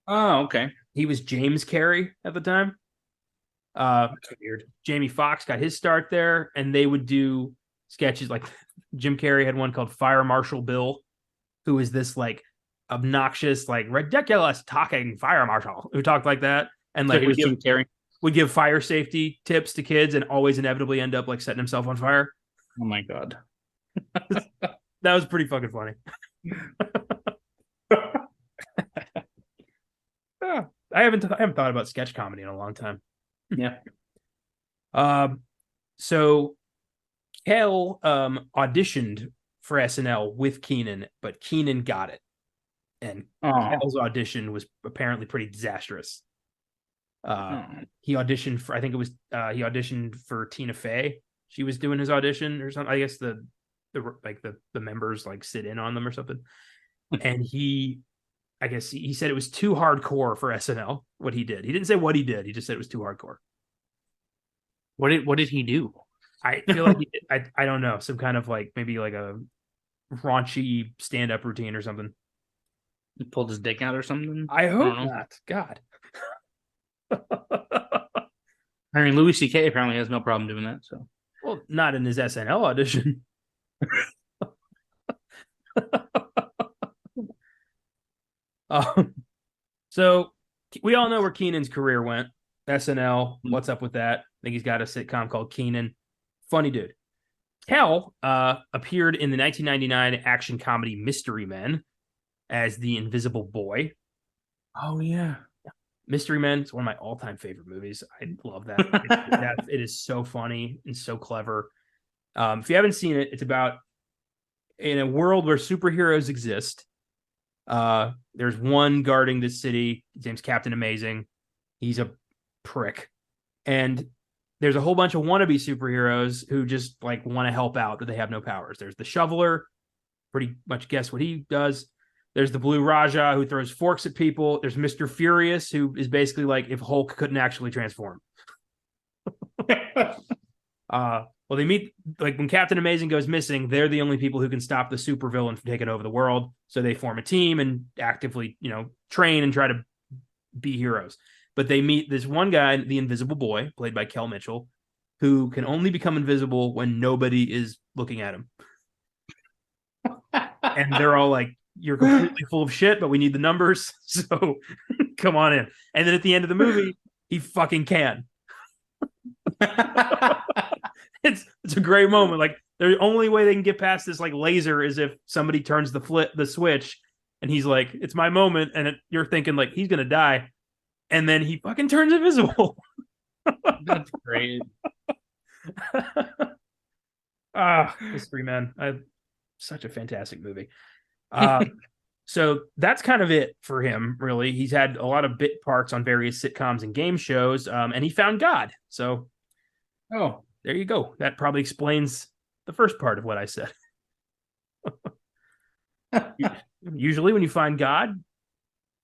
Oh, okay. He was James Carrey at the time. That's weird. Jamie Foxx got his start there, and they would do sketches like Jim Carrey had one called Fire Marshal Bill, who is this like obnoxious, like ridiculous talking fire marshal who talked like that, and like so Jim Carrey would give fire safety tips to kids, and always inevitably end up like setting himself on fire. Oh my God. That was pretty fucking funny. I haven't thought about sketch comedy in a long time. Yeah. So Kel auditioned for SNL with Keenan, but Keenan got it, and Kel's audition was apparently pretty disastrous. He auditioned for, I think it was he auditioned for Tina Fey. She was doing his audition or something. I guess the members like sit in on them or something. And I guess he said it was too hardcore for SNL. What he did, he didn't say what he did. He just said it was too hardcore. What did he do? I feel like I don't know, some kind of like maybe like a raunchy stand-up routine or something. He pulled his dick out or something. I hope not. God. I mean, Louis C.K. apparently has no problem doing that. So, well, not in his SNL audition. So we all know where Keenan's career went. SNL. What's up with that? I think he's got a sitcom called Keenan. Funny dude. Kel appeared in the 1999 action comedy Mystery Men as the Invisible Boy. Oh yeah. Mystery Men is one of my all-time favorite movies. I love that. It is so funny and so clever. If you haven't seen it, it's about in a world where superheroes exist. There's one guarding the city. His name's Captain Amazing. He's a prick. And there's a whole bunch of wannabe superheroes who just like want to help out, but they have no powers. There's the Shoveler. Pretty much guess what he does. There's the Blue Raja who throws forks at people. There's Mr. Furious, who is basically like if Hulk couldn't actually transform. Well, they meet, like when Captain Amazing goes missing, they're the only people who can stop the supervillain from taking over the world. So they form a team and actively, train and try to be heroes. But they meet this one guy, the Invisible Boy, played by Kel Mitchell, who can only become invisible when nobody is looking at him. And they're all like, you're completely full of shit, but we need the numbers. So come on in. And then at the end of the movie, he fucking can. It's a great moment. Like the only way they can get past this like laser is if somebody turns the switch, and he's like, "It's my moment," and you're thinking like he's gonna die, and then he fucking turns invisible. That's great. History Man. Such a fantastic movie. So that's kind of it for him, really. He's had a lot of bit parts on various sitcoms and game shows, and he found God. So, there you go. That probably explains the first part of what I said. Usually, when you find God,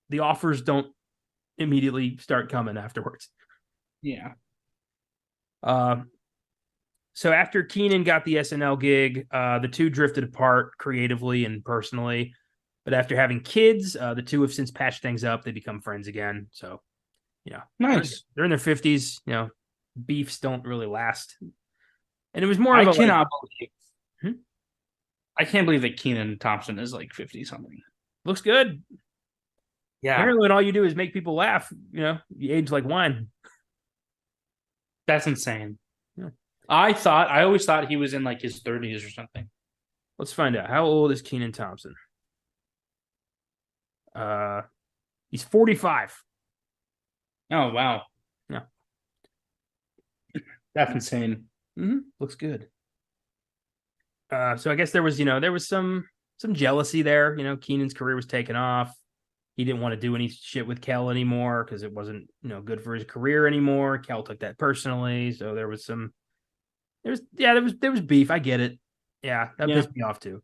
the offers don't immediately start coming afterwards. Yeah. So after Keenan got the SNL gig, the two drifted apart creatively and personally. But after having kids, the two have since patched things up. They become friends again. So, nice. They're in their 50s. Beefs don't really last. And it was more I of a cannot believe. I can't believe that Kenan Thompson is like 50 something. Looks good. Yeah. Apparently, when all you do is make people laugh, you age like wine. That's insane. Yeah. I always thought he was in like his 30s or something. Let's find out. How old is Kenan Thompson? He's 45. Oh, wow. Yeah. That's insane. Looks good. So I guess there was some jealousy there. Keenan's career was taken off. He didn't want to do any shit with Kel anymore because it wasn't, good for his career anymore. Kel took that personally. So there was beef. I get it. Yeah, that pissed me off too.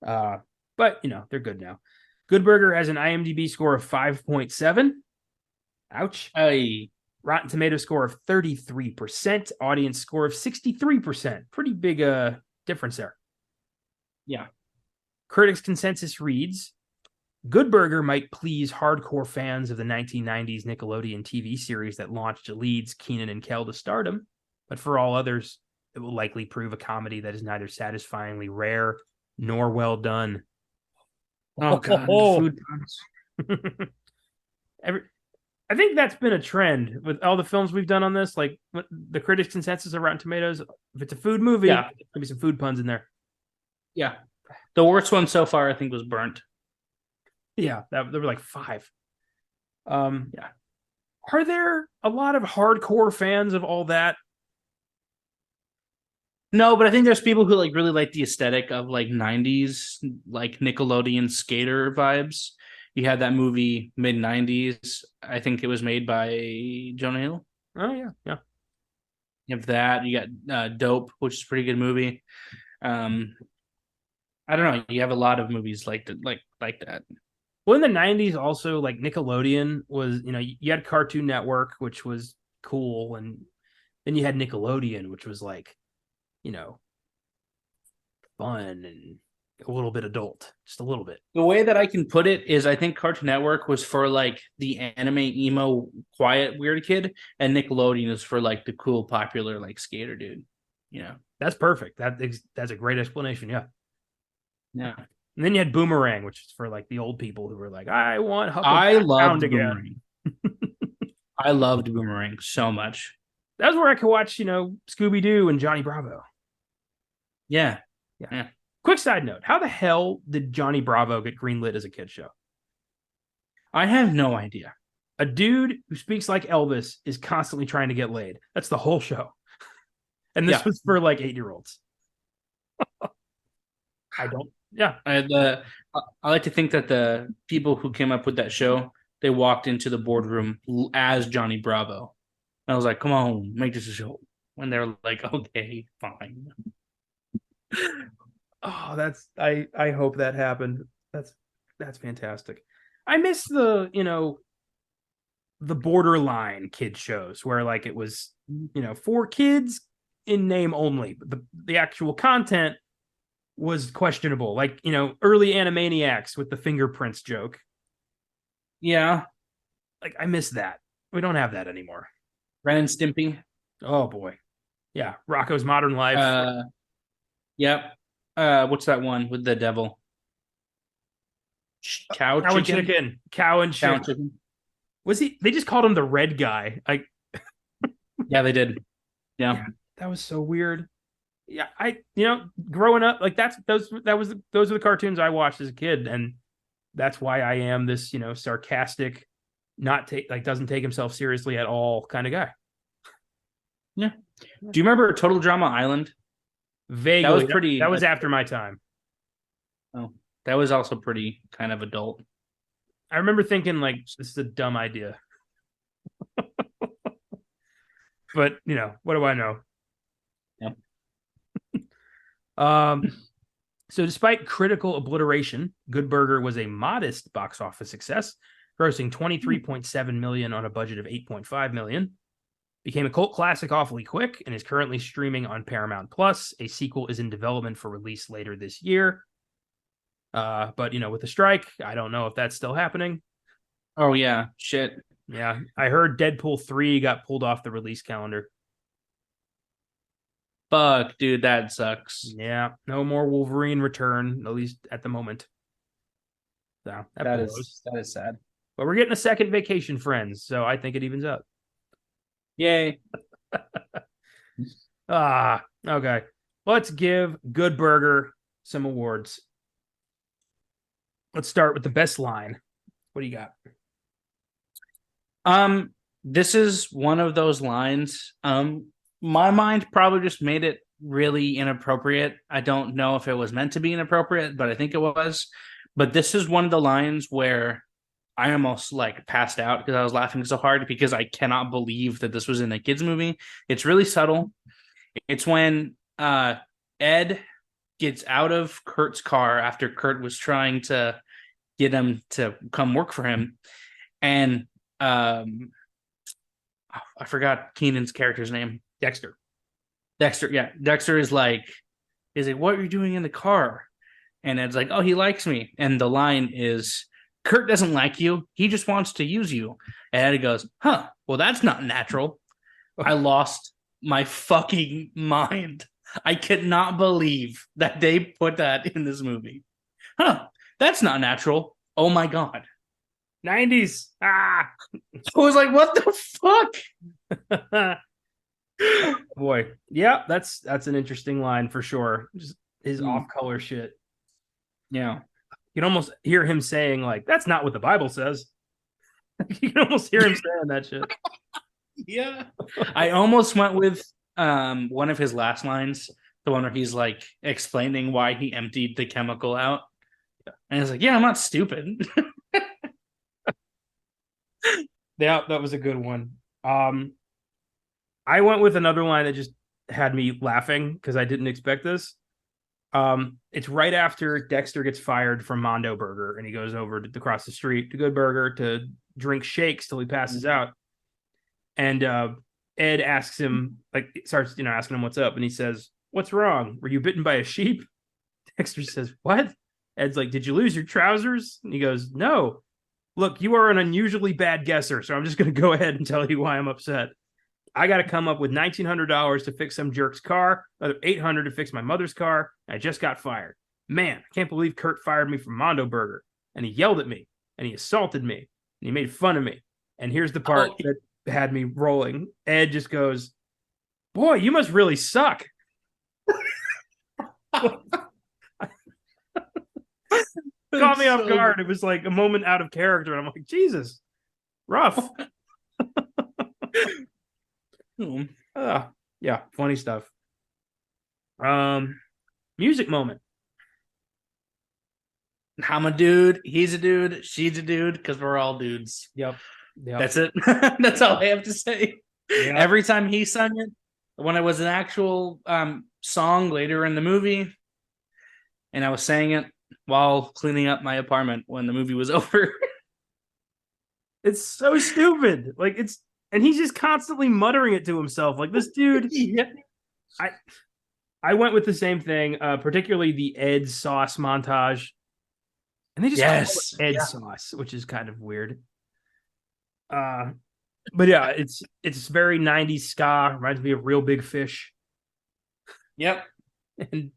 But they're good now. Good Burger has an IMDb score of 5.7. Ouch. Rotten Tomato score of 33%. Audience score of 63%. Pretty big difference there. Yeah. Critics' consensus reads, Good Burger might please hardcore fans of the 1990s Nickelodeon TV series that launched Leeds, Keenan, and Kel to stardom, but for all others, it will likely prove a comedy that is neither satisfyingly rare nor well done. Oh, God. Food I think that's been a trend with all the films we've done on this. Like the critics' consensus of Rotten Tomatoes, if it's a food movie, there'll be some food puns in there. Yeah. The worst one so far, I think, was Burnt. Yeah, there were like 5. Yeah. Are there a lot of hardcore fans of all that? No, but I think there's people who like really like the aesthetic of like 90s, like Nickelodeon skater vibes. You had that movie mid 90s. I think it was made by Jonah Hill. Oh yeah. You have that. You got Dope, which is a pretty good movie. I don't know. You have a lot of movies like that. Well, in the 90s, also like Nickelodeon was, you had Cartoon Network, which was cool, and then you had Nickelodeon, which was like, fun and a little bit adult, just a little bit. The way that I can put it is I think Cartoon Network was for like the anime emo quiet weird kid, and Nickelodeon is for like the cool popular like skater dude. That's perfect. That's a great explanation. Yeah. And then you had Boomerang, which is for like the old people who were like, I want I loved Boomerang. I loved Boomerang so much. That was where I could watch, Scooby-Doo and Johnny Bravo. Yeah. Quick side note. How the hell did Johnny Bravo get greenlit as a kid's show? I have no idea. A dude who speaks like Elvis is constantly trying to get laid. That's the whole show. And this was for like 8-year-olds. I like to think that the people who came up with that show, they walked into the boardroom as Johnny Bravo. And I was like, come on, make this a show. And they're like, okay, fine. Oh, I hope that happened. That's fantastic. I miss the borderline kid shows where like it was, for kids in name only, but the actual content was questionable. Like, early Animaniacs with the fingerprints joke. Yeah. Like I miss that. We don't have that anymore. Ren and Stimpy. Oh boy. Yeah. Rocco's Modern Life. Yep. What's that one with the devil? Cow and chicken. Was he? They just called him the red guy. Yeah, they did. Yeah. That was so weird. Yeah, growing up, like those are the cartoons I watched as a kid, and that's why I am this, sarcastic, doesn't take himself seriously at all kind of guy. Yeah. Do you remember Total Drama Island? Vaguely. That was pretty. That was after my time. Oh, that was also pretty kind of adult. I remember thinking like this is a dumb idea. But what do I know? Yeah. So despite critical obliteration, Good Burger was a modest box office success, grossing $23.7 million on a budget of $8.5 million. Became a cult classic awfully quick and is currently streaming on Paramount Plus. A sequel is in development for release later this year. But with the strike, I don't know if that's still happening. Oh yeah, shit. Yeah, I heard Deadpool 3 got pulled off the release calendar. Fuck, dude, that sucks. Yeah, no more Wolverine return, at least at the moment. So that is sad. But we're getting a second Vacation Friends, so I think it evens up. Yay. Okay. Let's give Good Burger some awards. Let's start with the best line. What do you got? This is one of those lines. My mind probably just made it really inappropriate. I don't know if it was meant to be inappropriate, but I think it was. But this is one of the lines where I almost like passed out because I was laughing so hard because I cannot believe that this was in a kids movie. It's really subtle. It's when Ed gets out of Kurt's car after Kurt was trying to get him to come work for him. And I forgot Keenan's character's name. Dexter. Yeah. Dexter is like, what are you doing in the car? And Ed's like, oh, he likes me. And the line is, Kurt doesn't like you. He just wants to use you. And Ed goes, huh, well, that's not natural. I lost my fucking mind. I could not believe that they put that in this movie. Huh, that's not natural. Oh my God. 90s. I was like, what the fuck? Boy. Yeah, that's an interesting line for sure. Just his off-color shit. Yeah. You can almost hear him saying, like, that's not what the Bible says. You can almost hear him saying that shit. Yeah. I almost went with one of his last lines, the one where he's like explaining why he emptied the chemical out. And he's like, yeah, I'm not stupid. Yeah, that was a good one. I went with another line that just had me laughing because I didn't expect this. It's right after Dexter gets fired from Mondo Burger and he goes over to across the street to Good Burger to drink shakes till he passes out. And Ed asks him, starts asking him what's up, and he says, "What's wrong? Were you bitten by a sheep?" Dexter says, "What?" Ed's like, "Did you lose your trousers?" And he goes, "No. Look, you are an unusually bad guesser, so I'm just going to go ahead and tell you why I'm upset. I got to come up with $1,900 to fix some jerk's car, another $800 to fix my mother's car. I just got fired. Man, I can't believe Kurt fired me from Mondo Burger. And he yelled at me, and he assaulted me, and he made fun of me. And here's the part that had me rolling. Ed just goes, boy, you must really suck." Caught me off guard. It was like a moment out of character. And I'm like, Jesus, rough. Yeah, funny stuff. Music moment. I'm a dude. He's a dude. She's a dude. Because we're all dudes. Yep. That's it. That's all I have to say. Yep. Every time he sung it, when it was an actual song later in the movie, and I was saying it while cleaning up my apartment when the movie was over. It's so stupid. And he's just constantly muttering it to himself. Like, this dude. Yeah. I went with the same thing, particularly the Ed sauce montage. And they just call it Ed sauce, which is kind of weird. But yeah, it's very 90s ska. Reminds me of Real Big Fish. Yep. And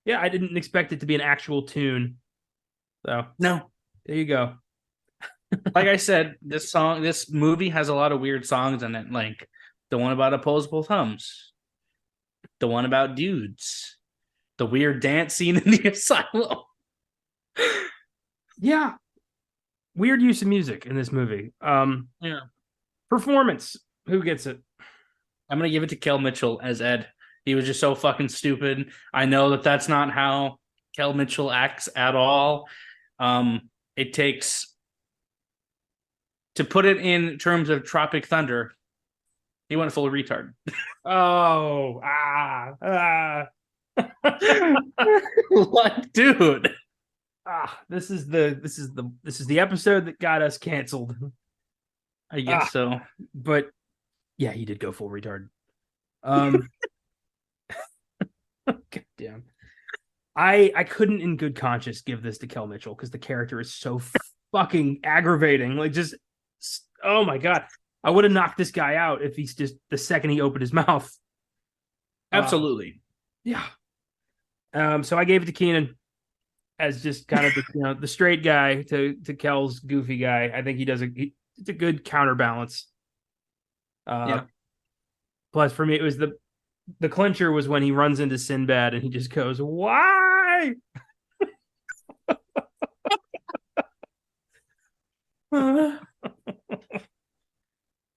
yeah, I didn't expect it to be an actual tune. So no, there you go. Like I said, this movie has a lot of weird songs in it, like the one about opposable thumbs. The one about dudes. The weird dance scene in the asylum. Yeah. Weird use of music in this movie. Yeah. Performance. Who gets it? I'm going to give it to Kel Mitchell as Ed. He was just so fucking stupid. I know that that's not how Kel Mitchell acts at all. It takes, to put it in terms of Tropic Thunder, he went full retard. Oh, What, dude? This is the episode that got us canceled. I guess so. But yeah, he did go full retard. God damn. I couldn't in good conscience give this to Kel Mitchell because the character is so fucking aggravating. Like, just, oh my God. I would have knocked this guy out if he's just the second he opened his mouth. Absolutely. Yeah. So I gave it to Keenan as just kind of the, the straight guy to Kel's goofy guy. I think it's a good counterbalance. Yeah. Plus, for me, it was the clincher was when he runs into Sinbad and he just goes, "Why?"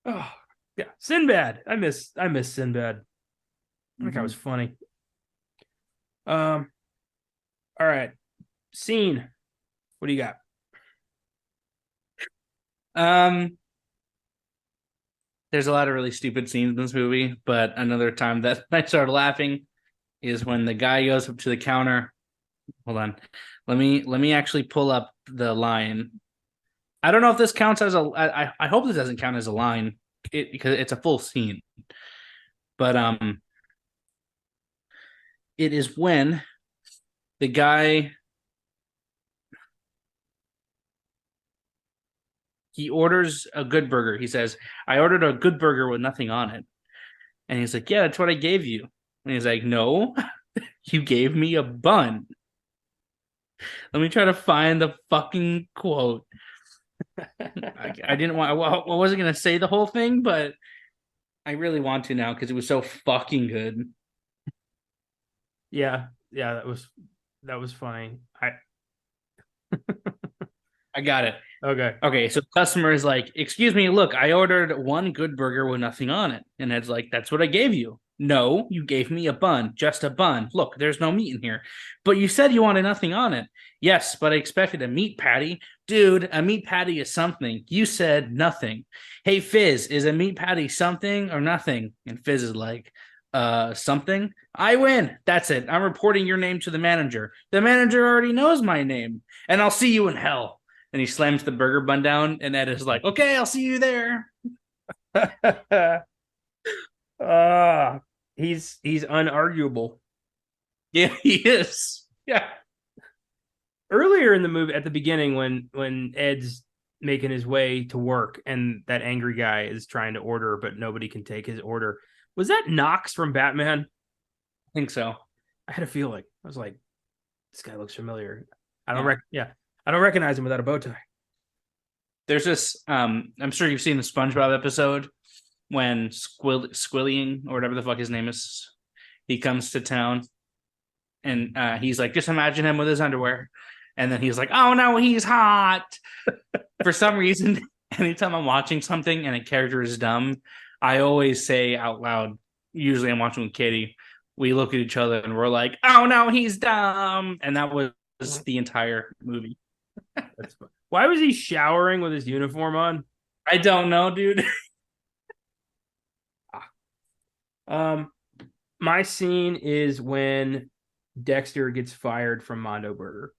Oh yeah, Sinbad. I miss Sinbad. I think that was funny. All right, scene. What do you got? There's a lot of really stupid scenes in this movie, but another time that I started laughing is when the guy goes up to the counter. Hold on. Let me actually pull up the line. I don't know if this counts as a I hope this doesn't count as a line because it's a full scene. But it is when the guy, he orders a good burger. He says, "I ordered a good burger with nothing on it." And he's like, "Yeah, that's what I gave you." And he's like, "No, you gave me a bun." Let me try to find the fucking quote. I didn't want, I wasn't going to say the whole thing, but I really want to now because it was so fucking good. Yeah, that was funny. I got it. Okay. So the customer is like, "Excuse me, look, I ordered one good burger with nothing on it." And Ed's like, "That's what I gave you." "No, you gave me a bun, just a bun. Look, there's no meat in here." "But you said you wanted nothing on it." "Yes, but I expected a meat patty." "Dude, a meat patty is something. You said nothing." "Hey, Fizz, is a meat patty something or nothing?" And Fizz is like, something." "I win. That's it. I'm reporting your name to the manager. The manager already knows my name. And I'll see you in hell." And he slams the burger bun down, and Ed is like, "Okay, I'll see you there." He's unarguable. Yeah, he is. Yeah. Earlier in the movie, at the beginning, when Ed's making his way to work and that angry guy is trying to order, but nobody can take his order. Was that Knox from Batman? I think so. I had a feeling. I was like, this guy looks familiar. I don't recognize him without a bow tie. There's this, I'm sure you've seen the SpongeBob episode when Squillian, or whatever the fuck his name is, he comes to town and he's like, "Just imagine him with his underwear." And then he's like, "Oh no, he's hot." For some reason, anytime I'm watching something and a character is dumb, I always say out loud, usually I'm watching with Katie, we look at each other and we're like, "Oh no, he's dumb." And that was the entire movie. That's fun. Why was he showering with his uniform on? I don't know, dude. My scene is when Dexter gets fired from Mondo Burger.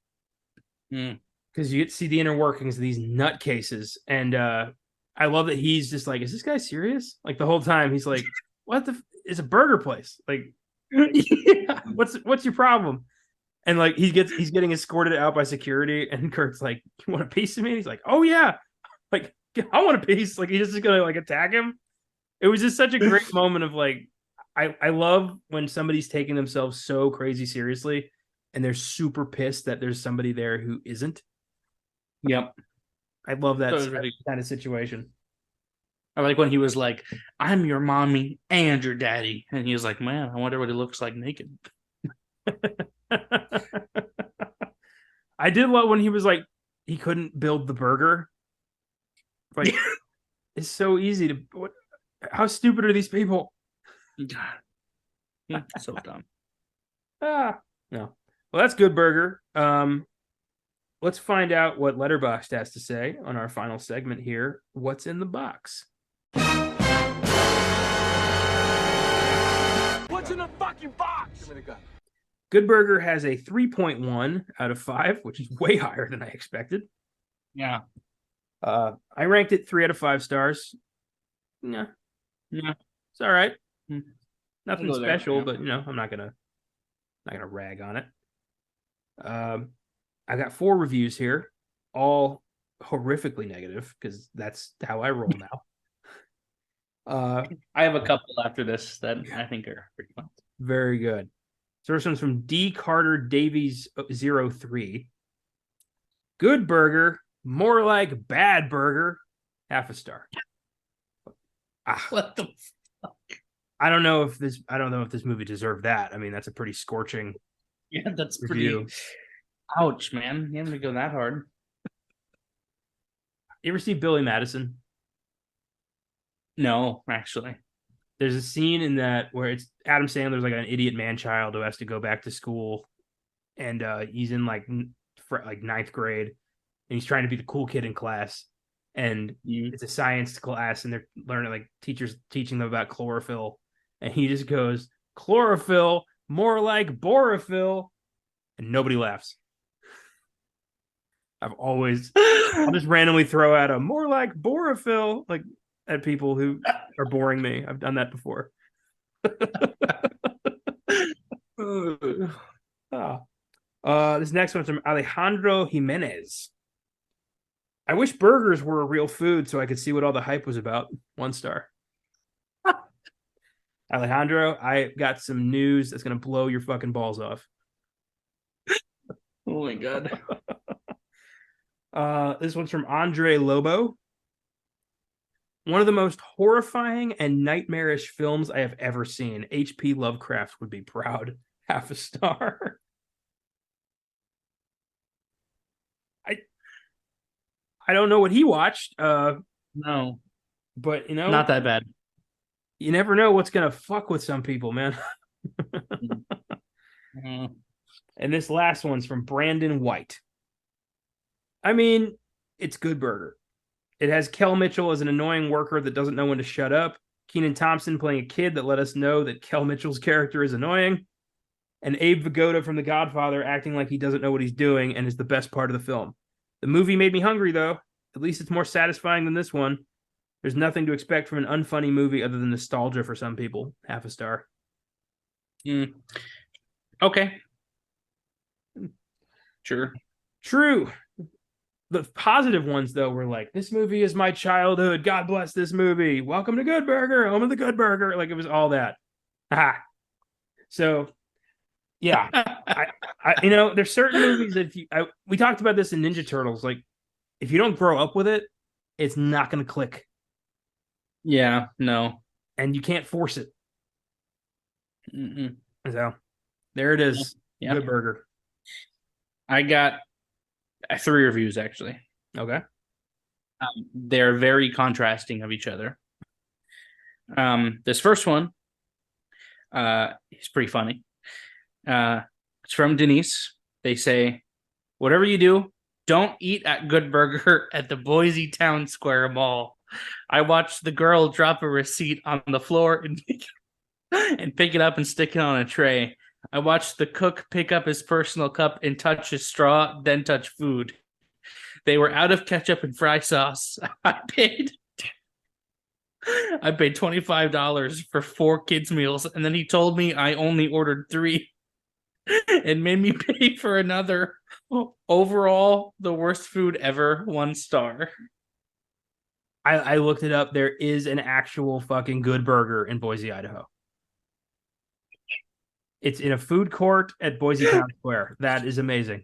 Because you get to see the inner workings of these nutcases. And I love that he's just like, is this guy serious? Like the whole time he's like, what the it's a burger place. Like, yeah, what's your problem? And like he's getting escorted out by security, and Kurt's like, "You want a piece of me?" And he's like, "Oh yeah, like I want a piece." Like he's just gonna like attack him. It was just such a great moment of like, I love when somebody's taking themselves so crazy seriously, and they're super pissed that there's somebody there who isn't. Yep. I love that really kind of situation. Or like when he was like, "I'm your mommy and your daddy," and he was like, "Man, I wonder what he looks like naked." I did love when he was like, he couldn't build the burger. Like, it's so easy to. How stupid are these people? So dumb. No. Well, that's Good Burger. Let's find out what Letterboxd has to say on our final segment here. What's in the box? What's in the fucking box? Give me the gun. Good Burger has a 3.1 out of 5, which is way higher than I expected. Yeah. I ranked it 3 out of 5 stars. Yeah. It's all right. Nothing special, there, but I'm not gonna rag on it. I got 4 reviews here, all horrifically negative because that's how I roll now. I have a couple after this that I think are pretty fun. Very good. So this one's from D. Carter Davies 03. Good burger, more like bad burger, half a star. What the fuck? I don't know if this movie deserved that. I mean, that's a pretty scorching. Yeah, that's review. pretty. Ouch, man! You haven't go that hard. You ever see Billy Madison? No, actually. There's a scene in that where it's Adam Sandler's like an idiot man-child who has to go back to school, and he's in like ninth grade, and he's trying to be the cool kid in class, and it's a science class, and they're learning like teachers teaching them about chlorophyll, and he just goes, "Chlorophyll, more like borophyll," and nobody laughs. I'll just randomly throw out a more like borophyll, like at people who are boring me. I've done that before. This next one's from Alejandro Jimenez. I wish burgers were a real food so I could see what all the hype was about. 1 star. Alejandro, I got some news that's going to blow your fucking balls off. Oh my god. This one's from Andre Lobo. One of the most horrifying and nightmarish films I have ever seen. H.P. Lovecraft would be proud. Half a star. I don't know what he watched. No, but not that bad. You never know what's gonna fuck with some people, man. And this last one's from Brandon White. I mean, it's Good Burger. It has Kel Mitchell as an annoying worker that doesn't know when to shut up. Kenan Thompson playing a kid that let us know that Kel Mitchell's character is annoying. And Abe Vigoda from The Godfather acting like he doesn't know what he's doing and is the best part of the film. The movie made me hungry, though. At least it's more satisfying than this one. There's nothing to expect from an unfunny movie other than nostalgia for some people. Half a star. Okay. Sure. True. The positive ones, though, were like, this movie is my childhood. God bless this movie. Welcome to Good Burger. Home of the Good Burger. Like, it was all that. So, yeah. There's certain movies that we talked about this in Ninja Turtles. Like, if you don't grow up with it, it's not going to click. Yeah, no. And you can't force it. Mm-mm. So, there it is. Yeah. Good Burger. I got 3 reviews, actually. Okay. They're very contrasting of each other. This first one is pretty funny. It's from Denise. They say, whatever you do, don't eat at Good Burger at the Boise Town Square Mall. I watched the girl drop a receipt on the floor and pick it up and stick it on a tray. I watched the cook pick up his personal cup and touch his straw, then touch food. They were out of ketchup and fry sauce. I paid $25 for 4 kids' meals, and then he told me I only ordered 3 and made me pay for another. Overall, the worst food ever, 1 star. I looked it up. There is an actual fucking Good Burger in Boise, Idaho. It's in a food court at Boise Town Square. That is amazing.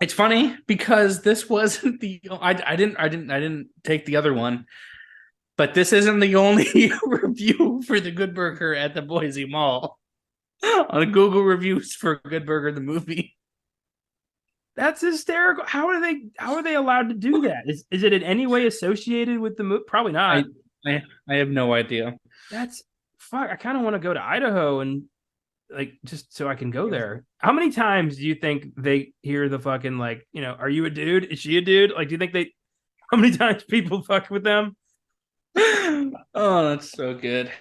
It's funny because this wasn't the I didn't take the other one. But this isn't the only review for the Good Burger at the Boise Mall. On Google reviews for Good Burger the movie. That's hysterical. How are they allowed to do that? Is it in any way associated with the movie? Probably not. I have no idea. That's fuck. I kind of want to go to Idaho and like just so I can go there. How many times do you think they hear the fucking like, are you a dude? Is she a dude? Like, do you think how many times people fuck with them? Oh, that's so good.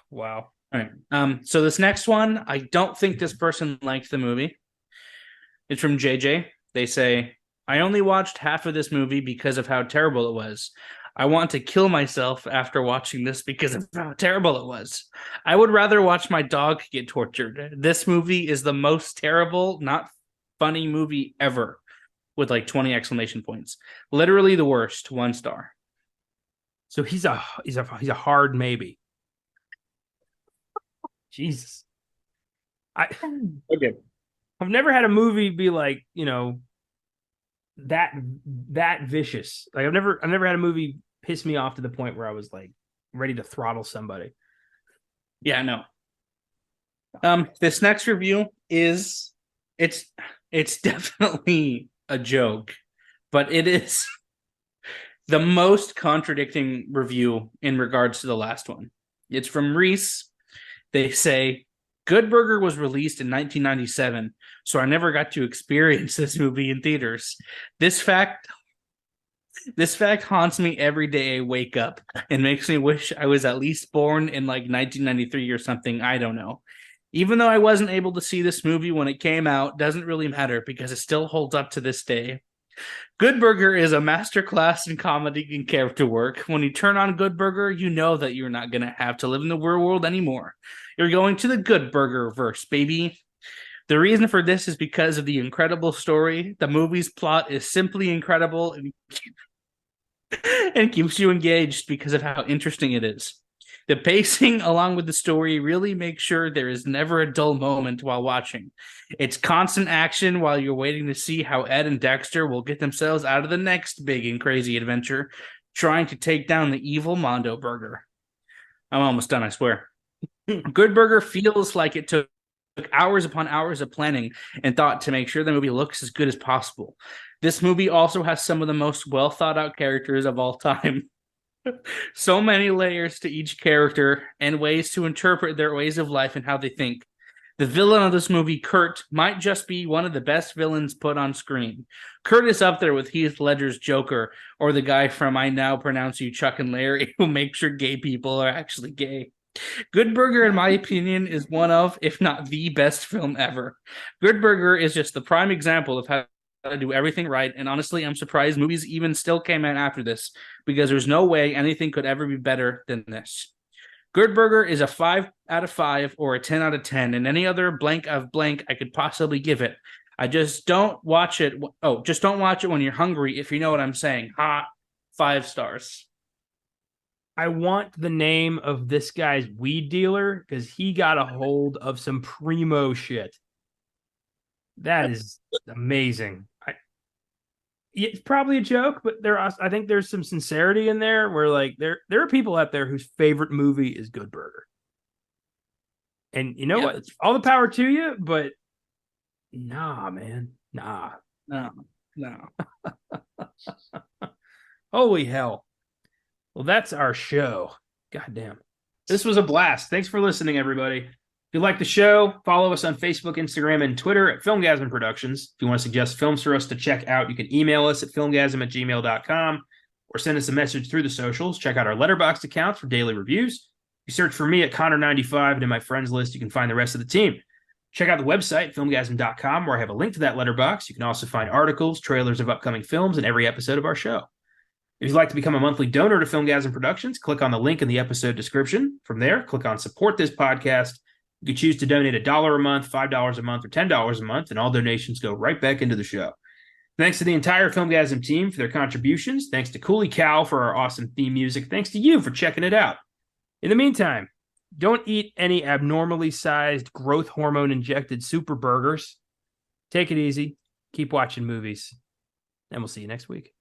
Wow. All right. So this next one, I don't think this person liked the movie. It's from JJ. They say, I only watched half of this movie because of how terrible it was. I want to kill myself after watching this because of how terrible it was. I would rather watch my dog get tortured. This movie is the most terrible, not funny movie ever, with like 20 exclamation points. Literally the worst. 1 star. So he's a hard maybe. Jesus. Okay. I've never had a movie be like, that vicious. Like I've never had a movie piss me off to the point where I was like ready to throttle somebody. Yeah, no. This next review it's definitely a joke, but it is the most contradicting review in regards to the last one. It's from Reese. They say, Good Burger was released in 1997, so I never got to experience this movie in theaters. This fact haunts me every day I wake up and makes me wish I was at least born in like 1993 or something. I don't know. Even though I wasn't able to see this movie when it came out, doesn't really matter because it still holds up to this day. Good Burger is a masterclass in comedy and character work. When you turn on Good Burger, you know that you're not going to have to live in the real world anymore. You're going to the Good Burger verse, baby. The reason for this is because of the incredible story. The movie's plot is simply incredible and keeps you engaged because of how interesting it is. The pacing, along with the story, really makes sure there is never a dull moment while watching. It's constant action while you're waiting to see how Ed and Dexter will get themselves out of the next big and crazy adventure, trying to take down the evil Mondo Burger. I'm almost done, I swear. Good Burger feels like it took hours upon hours of planning and thought to make sure the movie looks as good as possible. This movie also has some of the most well thought out characters of all time. So many layers to each character and ways to interpret their ways of life and how they think. The villain of this movie, Kurt, might just be one of the best villains put on screen. Kurt is up there with Heath Ledger's Joker or the guy from I Now Pronounce You Chuck and Larry who makes sure gay people are actually gay. Good Burger, in my opinion, is one of, if not the best film ever. Good Burger is just the prime example of how to do everything right, and honestly, I'm surprised movies even still came out after this, because there's no way anything could ever be better than this. Good Burger is a 5 out of 5 or a 10 out of 10, and any other blank of blank I could possibly give it. I just don't watch it. Just don't watch it when you're hungry, if you know what I'm saying. Hot 5 stars. I want the name of this guy's weed dealer because he got a hold of some primo shit. That is amazing. It's probably a joke, but I think there's some sincerity in there where like there are people out there whose favorite movie is Good Burger. And you know what? All the power to you, but nah, man. Nah. No. Holy hell. Well, that's our show. Goddamn. This was a blast. Thanks for listening, everybody. If you like the show, follow us on Facebook, Instagram, and Twitter at Filmgazm Productions. If you want to suggest films for us to check out, you can email us at filmgazm@gmail.com or send us a message through the socials. Check out our Letterboxd accounts for daily reviews. If you search for me at Connor95 and in my friends list, you can find the rest of the team. Check out the website, filmgazm.com, where I have a link to that letterbox. You can also find articles, trailers of upcoming films, and every episode of our show. If you'd like to become a monthly donor to Filmgazm Productions, click on the link in the episode description. From there, click on Support This Podcast. You can choose to donate $1 a month, $5 a month, or $10 a month, and all donations go right back into the show. Thanks to the entire Filmgazm team for their contributions. Thanks to Cooley Cow for our awesome theme music. Thanks to you for checking it out. In the meantime, don't eat any abnormally sized, growth hormone-injected super burgers. Take it easy. Keep watching movies. And we'll see you next week.